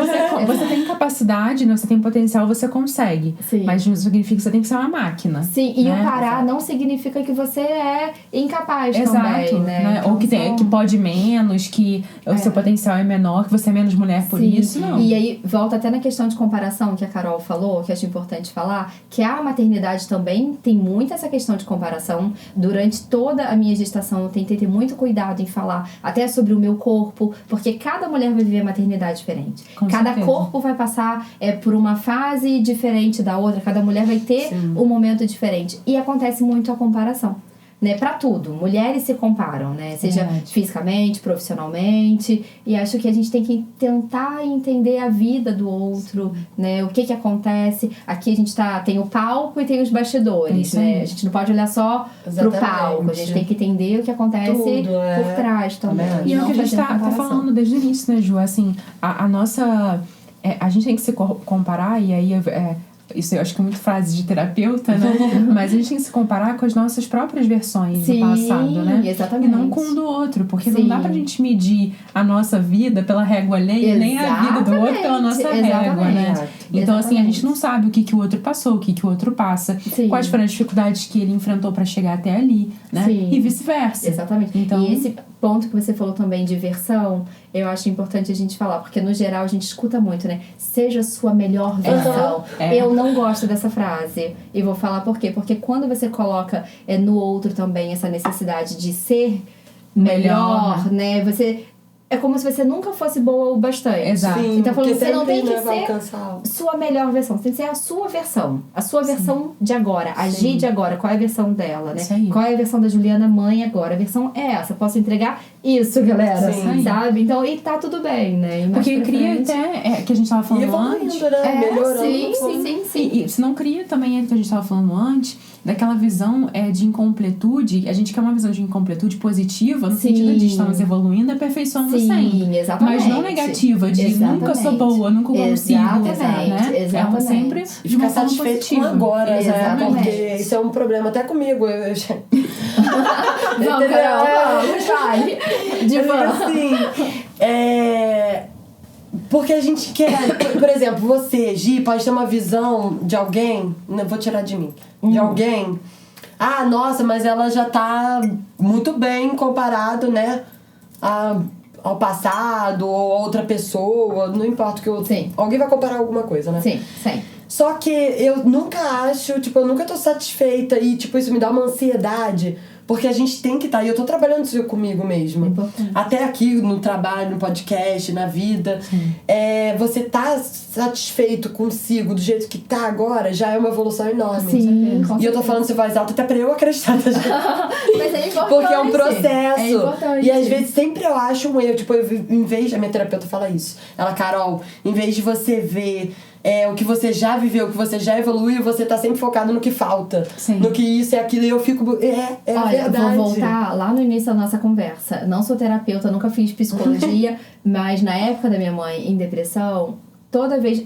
você tem capacidade, né? Você tem potencial, você consegue. Sim. Mas não significa que você tem que ser uma máquina. Sim, e o parar não significa que você é incapaz também, né? Então, ou que pode menos, que o seu potencial é menor, que você é menos mulher por isso, não. E aí, volta até na questão de comparação que a Carol falou, que acho importante falar, que a maternidade também tem muito essa questão de comparação. Durante toda a minha gestação, eu tentei ter muito cuidado em falar até sobre o meu corpo, porque cada mulher vai viver a maternidade diferente. Cada corpo vai passar por uma fase diferente da outra, cada mulher vai ter um momento diferente. E acontece muito a comparação. Né, pra tudo. Mulheres se comparam, né? Seja fisicamente, profissionalmente. E acho que a gente tem que tentar entender a vida do outro, né? O que acontece. Aqui a gente tem o palco e tem os bastidores, né? A gente não pode olhar só pro palco. A gente tem que entender o que acontece por trás também. E é o que a gente tá falando desde o início, né, Ju? Assim, a nossa... a gente tem que se comparar, e aí... isso eu acho que é muito frase de terapeuta, né? Mas a gente tem que se comparar com as nossas próprias versões do passado, né? Exatamente. E não com o do outro, porque não dá pra gente medir a nossa vida pela régua alheia, nem a vida do outro pela nossa régua, né? Então, assim, a gente não sabe o que o outro passou, o que o outro passa, quais foram as dificuldades que ele enfrentou pra chegar até ali, né? E vice-versa. Exatamente. Então, e esse ponto que você falou também de versão, eu acho importante a gente falar, porque no geral a gente escuta muito, né? Seja a sua melhor versão. Eu não gosto dessa frase. E vou falar por quê? Porque quando você coloca no outro também essa necessidade de ser melhor, né? Você... É como se você nunca fosse boa o bastante. Exato. Sim, então, falando, você não tem que ser alcançar sua melhor versão. Você tem que ser a sua versão. A sua versão de agora. Agir de agora. Qual é a versão dela, né? Qual é a versão da Juliana mãe agora? A versão é essa. Posso entregar isso, galera. Sabe? Então, e tá tudo bem, né? Porque cria até... que a gente tava falando antes. Melhorando. Sim. E se não cria também, que a gente tava falando antes, daquela visão de incompletude. A gente quer uma visão de incompletude positiva, no sentido de estamos evoluindo, aperfeiçoando sempre. Exatamente. Mas não negativa, de nunca sou boa, nunca consigo. Né? Exatamente. Sempre e ficar satisfeito com agora, né? Porque isso é um problema até comigo. Vamos, Carol, vamos, vai. Assim, porque a gente quer... Por exemplo, você, Gi, pode ter uma visão de alguém... Não vou tirar de mim. De alguém... Ah, nossa, mas ela já tá muito bem comparado, né? Ao passado, ou a outra pessoa. Não importa o que eu... Sim. Alguém vai comparar alguma coisa, né? Sim. Só que eu nunca acho... Tipo, eu nunca tô satisfeita. E, tipo, isso me dá uma ansiedade... Porque a gente tem que estar, e eu tô trabalhando isso comigo mesmo. Importante. Até aqui no trabalho, no podcast, na vida. Você tá satisfeito consigo do jeito que tá agora, já é uma evolução enorme. Sim, E eu tô falando isso em voz alta até pra eu acreditar. Mas é importante. Porque é um processo. É importante. E às vezes sempre eu acho um erro. Tipo, em vez... A minha terapeuta fala isso. Ela, Carol, em vez de você ver... o que você já viveu, o que você já evoluiu, você tá sempre focado no que falta. Sim. No que isso e aquilo. E eu fico... Olha, a verdade. vou voltar lá no início da nossa conversa. Não sou terapeuta, nunca fiz psicologia, mas na época da minha mãe em depressão, toda vez,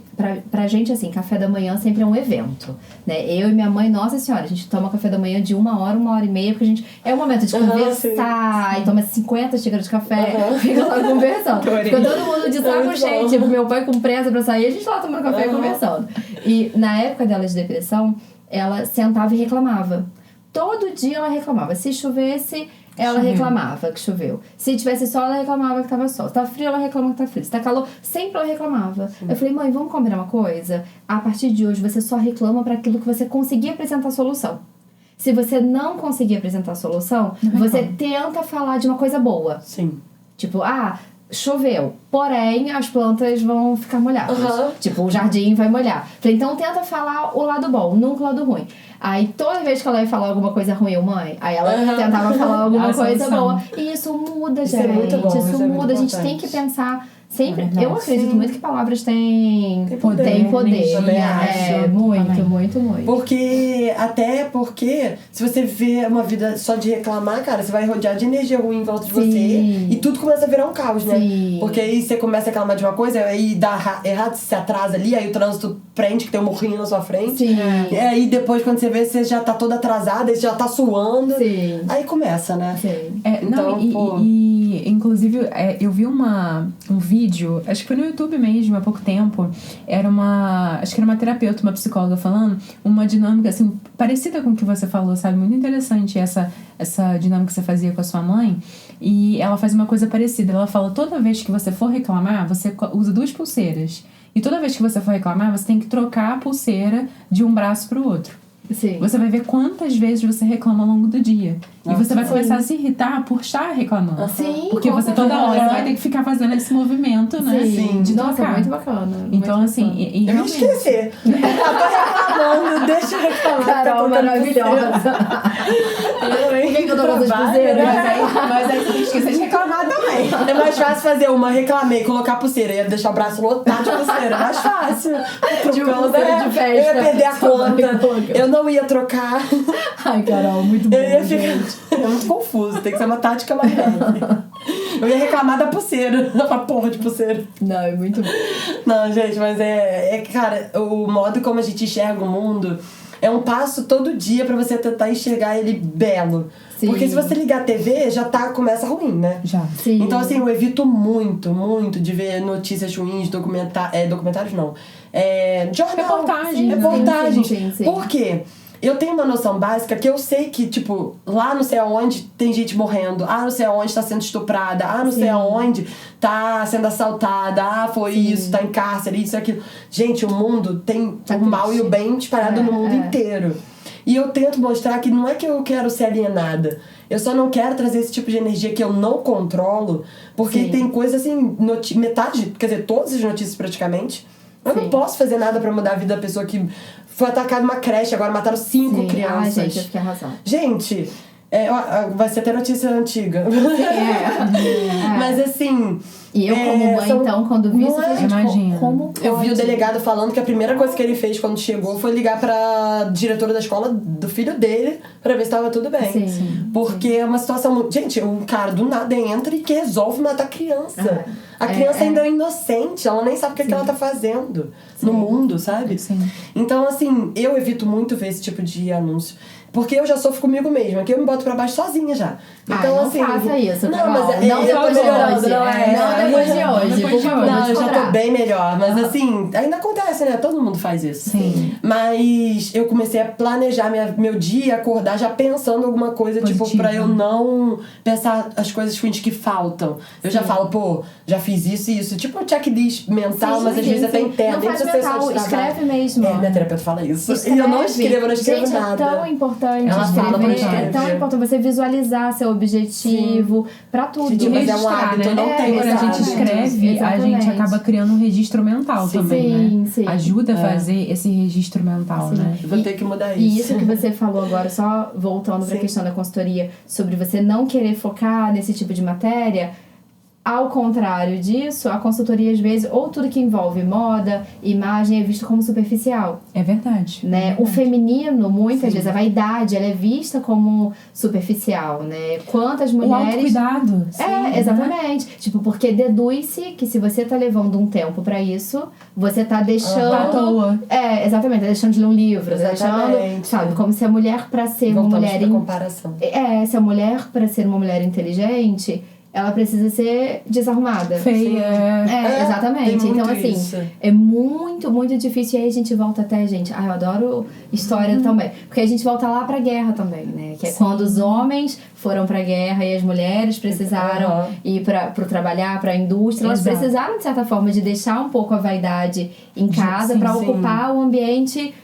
pra gente, assim, café da manhã sempre é um evento, né? Eu e minha mãe, nossa senhora, a gente toma café da manhã de 1h e meia, porque a gente... É um momento de conversar, sim. e toma 50 xícaras de café, fica lá conversando. Fica todo mundo de saco cheio, tipo, meu pai com pressa pra sair, a gente lá tomando café e conversando. E na época dela de depressão, ela sentava e reclamava. Todo dia ela reclamava. Se chovesse, ela reclamava que choveu. Se tivesse sol, ela reclamava que tava sol. Se tá frio, ela reclama que tá frio. Se tá calor, sempre ela reclamava. Eu falei, mãe, vamos combinar uma coisa? A partir de hoje, você só reclama para aquilo que você conseguir apresentar a solução. Se você não conseguir apresentar a solução, você tenta falar de uma coisa boa. Sim. Tipo, choveu, porém as plantas vão ficar molhadas. Tipo, o jardim vai molhar. Falei, então tenta falar o lado bom, nunca o lado ruim. Aí toda vez que ela ia falar alguma coisa ruim, mãe, aí ela tentava falar alguma coisa boa. E isso muda, gente. É muito bom, isso é muda. A gente importante. tem que pensar sempre. É Eu acredito muito que palavras têm poder. Tem poder. Também acho. Muito. Até porque se você viver uma vida só de reclamar, cara, você vai rodear de energia ruim em volta de você e tudo começa a virar um caos, né? Sim. Porque aí você começa a reclamar de uma coisa, aí dá errado, você se atrasa ali, aí o trânsito prende que tem um morrinho na sua frente. Sim. E aí depois quando você vê, você já tá toda atrasada, você já tá suando. Sim. Aí começa, né? Sim. Então, Inclusive, eu vi um vídeo, acho que foi no YouTube mesmo, há pouco tempo. Acho que era uma terapeuta, uma psicóloga falando uma dinâmica, assim, parecida com o que você falou, sabe? Muito interessante essa dinâmica que você fazia com a sua mãe. E ela faz uma coisa parecida. Ela fala, toda vez que você for reclamar, você usa 2 pulseiras. E toda vez que você for reclamar, você tem que trocar a pulseira de um braço pro outro. Sim. Você vai ver quantas vezes você reclama ao longo do dia. E você vai começar a se irritar por estar reclamando. Sim, porque você toda hora vai ter que ficar fazendo esse movimento, né? Sim. De Nossa, trocar. muito bacana. Então, muito assim, bacana. e Eu ia esquecer. Eu tô reclamando, deixa eu reclamar. Carol, maravilhosa. Por que eu tô com essas pulseiras? Mas aí você tem que esquecer de reclamar também. É mais fácil fazer uma, reclamei, colocar pulseira. Ia deixar o braço lotado de pulseira. É mais fácil. De pulseira de festa. Eu ia perder a Só vai conta. colocar. Eu não ia trocar. Ai, Carol, muito bom. Eu ia ficar... É muito confuso. Tem que ser uma tática mais leve. Eu ia reclamar da pulseira. Da porra de pulseira. Não, é muito bom. Não, gente, mas cara, o modo como a gente enxerga o mundo é um passo todo dia pra você tentar enxergar ele belo. Sim. Porque se você ligar a TV, começa ruim, né? Já. Sim. Então, assim, eu evito muito de ver notícias ruins, documentários não. Jornal. Reportagem. Sim. Por quê? Eu tenho uma noção básica que eu sei que, tipo, lá não sei aonde tem gente morrendo, não sei aonde tá sendo estuprada, não sei aonde tá sendo assaltada, foi isso, tá em cárcere, isso, aquilo. Gente, o mundo tem o mal e o bem espalhado no mundo inteiro. E eu tento mostrar que não é que eu quero ser alienada. Eu só não quero trazer esse tipo de energia que eu não controlo, porque tem coisa assim, metade, quer dizer, todas as notícias praticamente. Eu não posso fazer nada pra mudar a vida da pessoa que foi atacada numa creche, agora mataram 5 crianças. Ai, gente, eu fiquei arrasada. Gente, vai ser até notícia antiga. Mas assim... E eu, como mãe, então, quando vi isso, eu imagina. como pode? Eu vi o delegado falando que a primeira coisa que ele fez quando chegou foi ligar pra diretora da escola do filho dele pra ver se tava tudo bem. Sim. Porque é uma situação muito... Gente, um cara do nada entra e que resolve matar a criança. A criança ainda é inocente, ela nem sabe o que ela tá fazendo no mundo, sabe? Sim. Então, assim, eu evito muito ver esse tipo de anúncio. Porque eu já sofro comigo mesma, que eu me boto pra baixo sozinha já. Então, não assim... faça isso, não, Carol. mas não depois de hoje. Não depois de hoje. Depois de hoje. Não, eu já tô bem melhor. Mas assim, ainda acontece, né? Todo mundo faz isso. Sim. Mas eu comecei a planejar meu dia, acordar já pensando alguma coisa, Positivo. tipo, pra eu não pensar as coisas ruins que faltam. Eu já falo, pô, já fiz isso e isso. Tipo um checklist mental, mas às vezes até interno. Não faz mental, escreve mesmo. Minha terapeuta fala isso. E eu não escrevo Gente, nada. É tão importante importante. Ela fala pra escrever. É tão importante você visualizar seu objetivo pra tudo. Gente, mas é um hábito, não tem. Quando a gente escreve, a gente acaba criando um registro mental também, né? Sim. Ajuda a fazer esse registro mental, né? Eu vou ter que mudar isso. E isso que você falou agora, só voltando pra questão da consultoria, sobre você não querer focar nesse tipo de matéria. Ao contrário disso, a consultoria, às vezes, ou tudo que envolve moda, imagem, é visto como superficial. É verdade. Né? É verdade. O feminino, muitas vezes, a vaidade, ela é vista como superficial, né? Quantas mulheres... O autocuidado. Exatamente. Né? Tipo, porque deduz-se que se você tá levando um tempo pra isso, você tá deixando... à toa. Exatamente. Tá deixando de ler um livro. Tá deixando, sabe? Como se a mulher, pra ser uma mulher... comparação. Se a mulher, pra ser uma mulher inteligente... Ela precisa ser desarrumada. Feia. Exatamente. Então, assim, isso. é muito, muito difícil. E aí a gente volta até, gente... eu adoro história também. Porque a gente volta lá pra guerra também, né? Que é quando os homens foram pra guerra e as mulheres precisaram ir pro trabalhar, pra indústria. Elas precisaram, de certa forma, de deixar um pouco a vaidade em casa pra ocupar o ambiente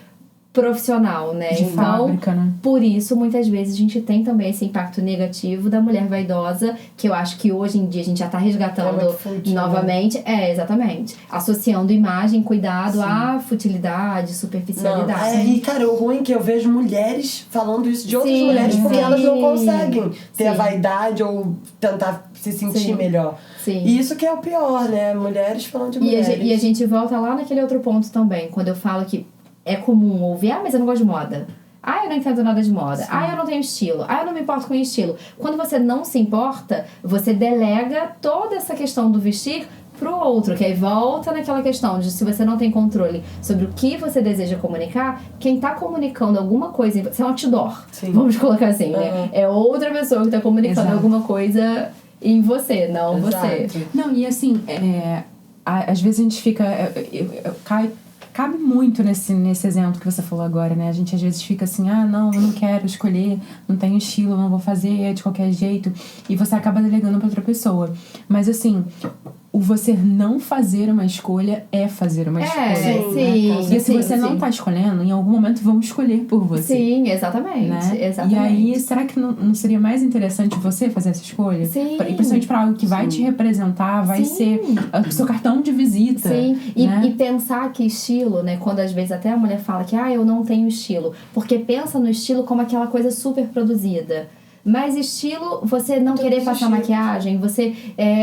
profissional, né? De fábrica, né? Por isso, muitas vezes, a gente tem também esse impacto negativo da mulher vaidosa, que eu acho que hoje em dia a gente já tá resgatando novamente. Exatamente. Associando imagem, cuidado à futilidade, superficialidade. E, cara, o ruim é que eu vejo mulheres falando isso de outras mulheres porque elas não conseguem ter a vaidade ou tentar se sentir melhor. E isso que é o pior, né? Mulheres falando de mulheres. E a gente volta lá naquele outro ponto também, quando eu falo que é comum ouvir, mas eu não gosto de moda. Eu não entendo nada de moda. Eu não tenho estilo. Eu não me importo com estilo. Quando você não se importa, você delega toda essa questão do vestir pro outro, que aí volta naquela questão de se você não tem controle sobre o que você deseja comunicar, quem tá comunicando alguma coisa, você é um outdoor, vamos colocar assim, né? É outra pessoa que tá comunicando alguma coisa em você, não você. Não, e assim, às vezes a gente fica... Cabe muito nesse exemplo que você falou agora, né? A gente às vezes fica assim, não, eu não quero escolher, não tenho estilo, não vou fazer de qualquer jeito. E você acaba delegando pra outra pessoa. Mas assim, o você não fazer uma escolha é fazer uma escolha. Porque se você não tá escolhendo, em algum momento vão escolher por você. Sim, exatamente. Né? Exatamente. E aí, será que não seria mais interessante você fazer essa escolha? Sim. E principalmente pra algo que vai te representar, vai ser o seu cartão de visita. Sim, né? E pensar que estilo, né? Quando às vezes até a mulher fala que eu não tenho estilo. Porque pensa no estilo como aquela coisa super produzida. Mas estilo, você não querer passar maquiagem, você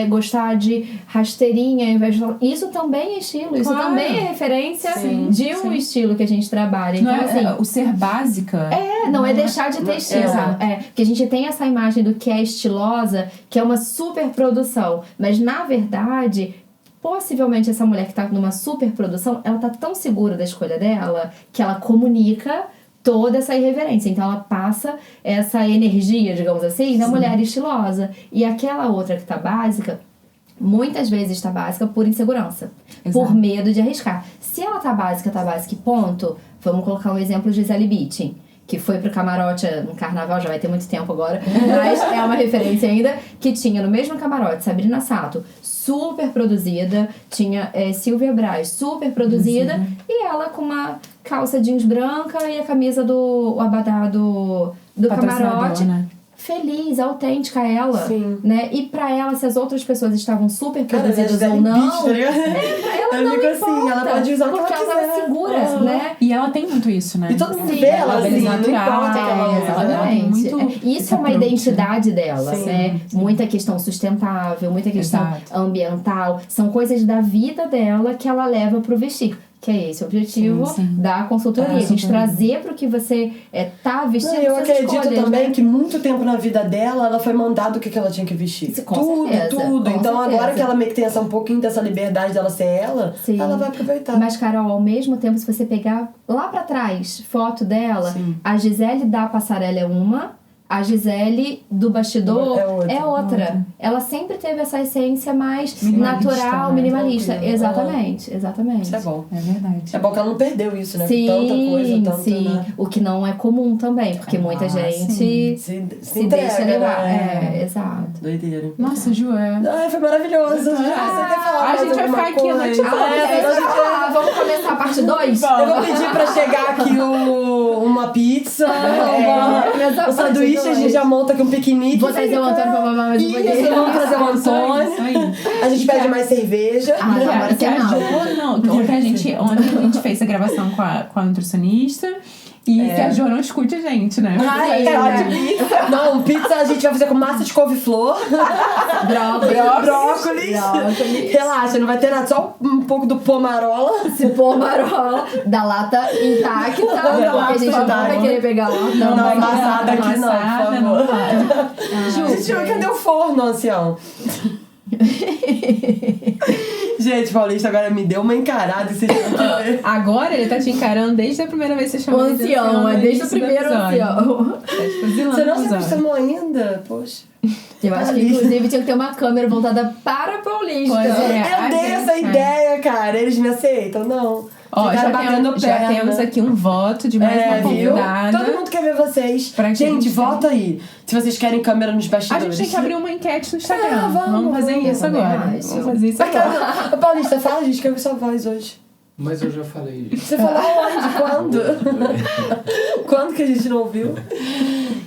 gostar de rasteirinha ao invés de... Isso também é estilo, isso também é referência de um estilo que a gente trabalha. Então, não assim, o ser básica... Não é deixar de ter estilo. Porque a gente tem essa imagem do que é estilosa, que é uma super produção. Mas, na verdade... Possivelmente essa mulher que tá numa super produção, ela tá tão segura da escolha dela que ela comunica toda essa irreverência. Então ela passa essa energia, digamos assim, na mulher estilosa. E aquela outra que tá básica, muitas vezes está básica por insegurança. Por medo de arriscar. Se ela tá básica e ponto, vamos colocar um exemplo de Gisele Bündchen, que foi pro camarote no carnaval, já vai ter muito tempo agora, mas é uma referência ainda, que tinha no mesmo camarote Sabrina Sato, super produzida, tinha Silvia Braz, super produzida, e ela com uma calça jeans branca e a camisa do abadá do camarote. Né? Feliz, autêntica ela, né? E pra ela, se as outras pessoas estavam super produzidas ou não, pra ela não importa, assim, ela pode usar o que porque ela tava segura, né? E ela tem muito isso, né? E todo mundo vê ela assim, não importa que ela exatamente. Isso é uma identidade dela, né? Muita questão sustentável, muita questão ambiental, são coisas da vida dela que ela leva pro vestir. Que é esse o objetivo da consultoria. A gente trazer pro que você tá vestindo. Eu acredito também que muito tempo na vida dela, ela foi mandada o que ela tinha que vestir. Tudo. Então agora que ela meio que tem um pouquinho dessa liberdade dela ser ela, ela vai aproveitar. Mas, Carol, ao mesmo tempo, se você pegar lá pra trás foto dela, a Gisele da passarela é uma, A Gisele do bastidor é outra. Ela sempre teve essa essência mais natural, minimalista. Exatamente. Isso é bom. É verdade. É bom que ela não perdeu isso, né? Sim, tanta coisa, tanto, sim. Né? O que não é comum também, porque muita gente se deixa levar. Exato. Doideira. Nossa, Ju, Ai, foi maravilhoso. Você quer falar a gente vai ficar aqui a noite toda. Vamos começar a parte 2? Eu vou pedir pra chegar aqui uma pizza, um sanduíche, a gente já monta aqui um piquenique. Vou trazer o Antônio pra mamar mais um pouquinho. Vamos trazer o Antônio. A gente pede mais cerveja. Que a Ju, ontem a gente fez a gravação com a nutricionista. E que a Jo não escute a gente, né? Pizza. Não, pizza a gente vai fazer com massa de couve-flor. Brócolis. Relaxa, não vai ter nada, só um pouco do pomarola. Pomarola da lata intacta. Porque a gente não vai querer pegar lá. Não, amassada aqui não, por favor. Ju, cadê o forno, ancião? Gente, Paulista agora me deu uma encarada e vocês têm que ver. Agora ele tá te encarando desde a primeira vez que você chamou o ancião. É desde o primeiro ancião. Você não se acostumou ainda? Poxa. Eu acho que inclusive tinha que ter uma câmera voltada para o Paulista. Eu dei essa ideia, cara. Eles me aceitam? Não. Ó, já temos aqui um voto de mais uma convidada. Todo mundo quer ver vocês. Gente, vota aí. Se vocês querem câmera nos bastidores. A gente tem que abrir uma enquete no Instagram. Vamos fazer isso agora. Vamos fazer isso agora. Paulista, fala, gente, que eu vi sua voz hoje. Mas eu já falei isso. Você falou onde? Quando? Quando que a gente não ouviu?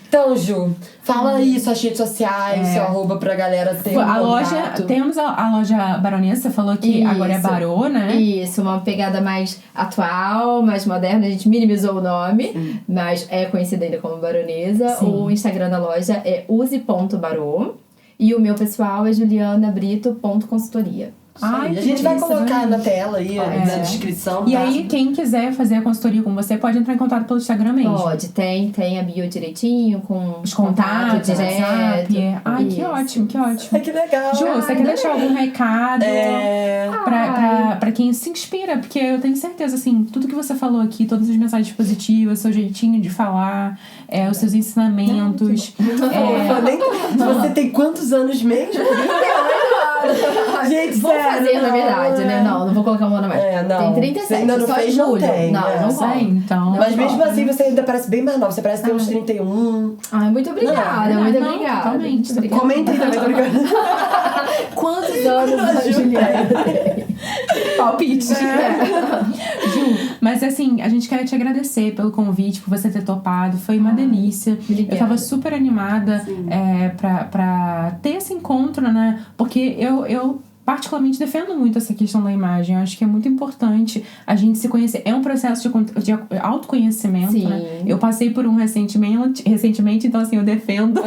Então, Ju, fala aí suas redes sociais, seu arroba pra galera ter a loja, temos a loja Baronesa, falou que agora é Barô, né? Isso, uma pegada mais atual, mais moderna. A gente minimizou o nome, mas é conhecida ainda como Baronesa. O Instagram da loja é use.barô e o meu pessoal é julianabrito.consultoria. A gente vai colocar na tela aí, na descrição. E aí, quem quiser fazer a consultoria com você, pode entrar em contato pelo Instagram mesmo. Pode, tem a bio direitinho, com os contatos, direto. Ai, que ótimo, que ótimo. Ai, que legal. Ju, você quer deixar algum recado pra quem se inspira? Porque eu tenho certeza, assim, tudo que você falou aqui, todas as mensagens positivas, seu jeitinho de falar, os seus ensinamentos. Você tem quantos anos mesmo? Gente, vou fazer, na verdade, né? Não vou colocar um ano a mais. Tem 37, ainda não só fez, em julho. Não sei, então. Mas mesmo assim, você ainda parece bem mais nova. Você parece ter uns 31. Ai, muito obrigada, muito obrigada. Totalmente. Comentem também, tô brincando. Quantos anos a Juliana? Palpite. Ju, mas assim, a gente quer te agradecer pelo convite, por você ter topado. Foi uma delícia. Obrigada. Eu tava super animada pra ter esse encontro, né? Porque eu particularmente defendo muito essa questão da imagem. Eu acho que é muito importante a gente se conhecer. É um processo de autoconhecimento, né? Eu passei por um recentemente, então assim, eu defendo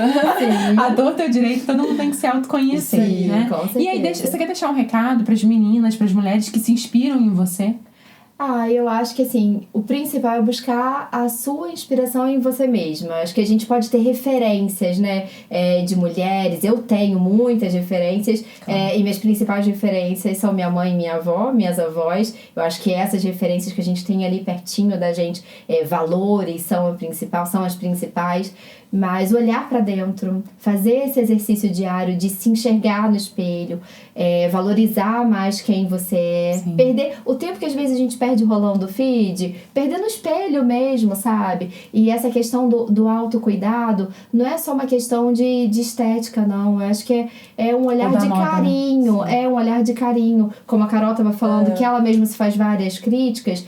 a dor teu direito, todo mundo tem que se autoconhecer, né? Com certeza. E aí, você quer deixar um recado pras meninas, pras mulheres que se inspiram em você? Eu acho que assim, o principal é buscar a sua inspiração em você mesma. Acho que a gente pode ter referências, né, de mulheres. Eu tenho muitas referências, e minhas principais referências são minha mãe e minha avó, minhas avós. Eu acho que essas referências que a gente tem ali pertinho da gente, valores são as principais. Mas olhar pra dentro, fazer esse exercício diário de se enxergar no espelho, valorizar mais quem você é. Perder o tempo que às vezes a gente perde rolando o feed, perder no espelho mesmo, sabe? E essa questão do autocuidado não é só uma questão de estética, não. Eu acho que é um olhar de carinho, um olhar de carinho. Como a Carol tava falando, que ela mesma se faz várias críticas.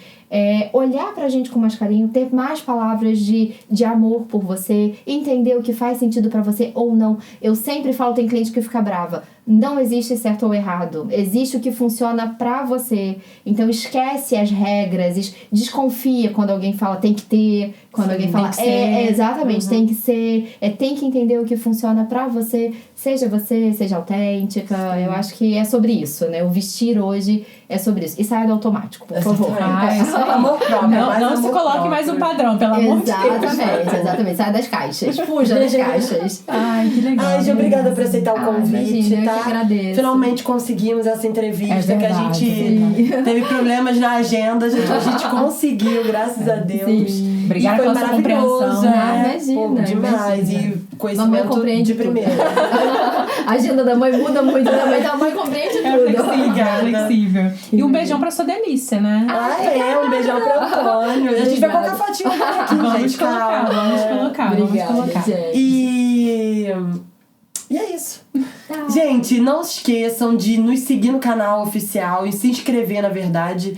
Olhar pra gente com mais carinho, ter mais palavras de amor por você, entender o que faz sentido pra você ou não. Eu sempre falo, tem cliente que fica brava. Não existe certo ou errado. Existe o que funciona pra você. Então esquece as regras, desconfia quando alguém fala tem que ter, quando alguém fala exatamente, tem que ser, tem que entender o que funciona pra você, seja autêntica. Eu acho que é sobre isso, né? O vestir hoje é sobre isso. E saia do automático, por favor. Amor próprio. Não se coloque mais um padrão, pelo amor de Deus. Exatamente. Saia das caixas. Fuja das caixas. Ai, que legal. Ai, Ju, obrigada por aceitar o convite, imagina, tá? Finalmente conseguimos essa entrevista que a gente teve problemas na agenda, a gente conseguiu, graças a Deus. Sim. Obrigada pela sua compreensão. Imagina. Demais. E conhecimento de primeira. A agenda da mãe muda muito também, então a mãe compreende tudo. Flexível. E um beijão pra sua delícia, né? Um beijão pro Antônio. A gente vai colocar fotinho aqui, vamos colocar. Gente. E é isso. Gente, não se esqueçam de nos seguir no canal oficial e se inscrever, na verdade.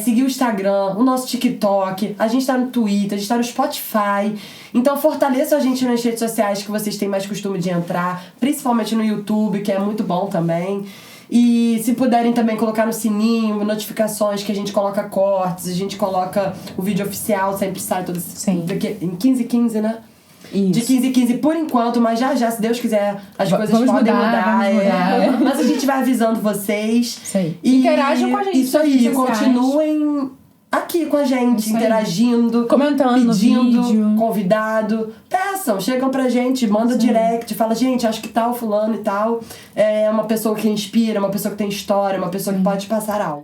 Seguir o Instagram, o nosso TikTok. A gente tá no Twitter, a gente tá no Spotify. Então fortaleçam a gente nas redes sociais que vocês têm mais costume de entrar. Principalmente no YouTube, que é muito bom também. E se puderem também colocar no sininho, notificações, que a gente coloca cortes, a gente coloca o vídeo oficial, sempre sai todo em 15h15, né? Isso. De 15h15 por enquanto, mas já, se Deus quiser, as coisas podem mudar. Mas a gente vai avisando vocês. Isso aí. E interajam com a gente. Isso aí, continuem aqui com a gente, interagindo, comentando, pedindo, vídeo. Convidado. Peçam, chegam pra gente, manda direct, fala, gente, acho que tal fulano e tal é uma pessoa que inspira, uma pessoa que tem história, uma pessoa que pode passar algo.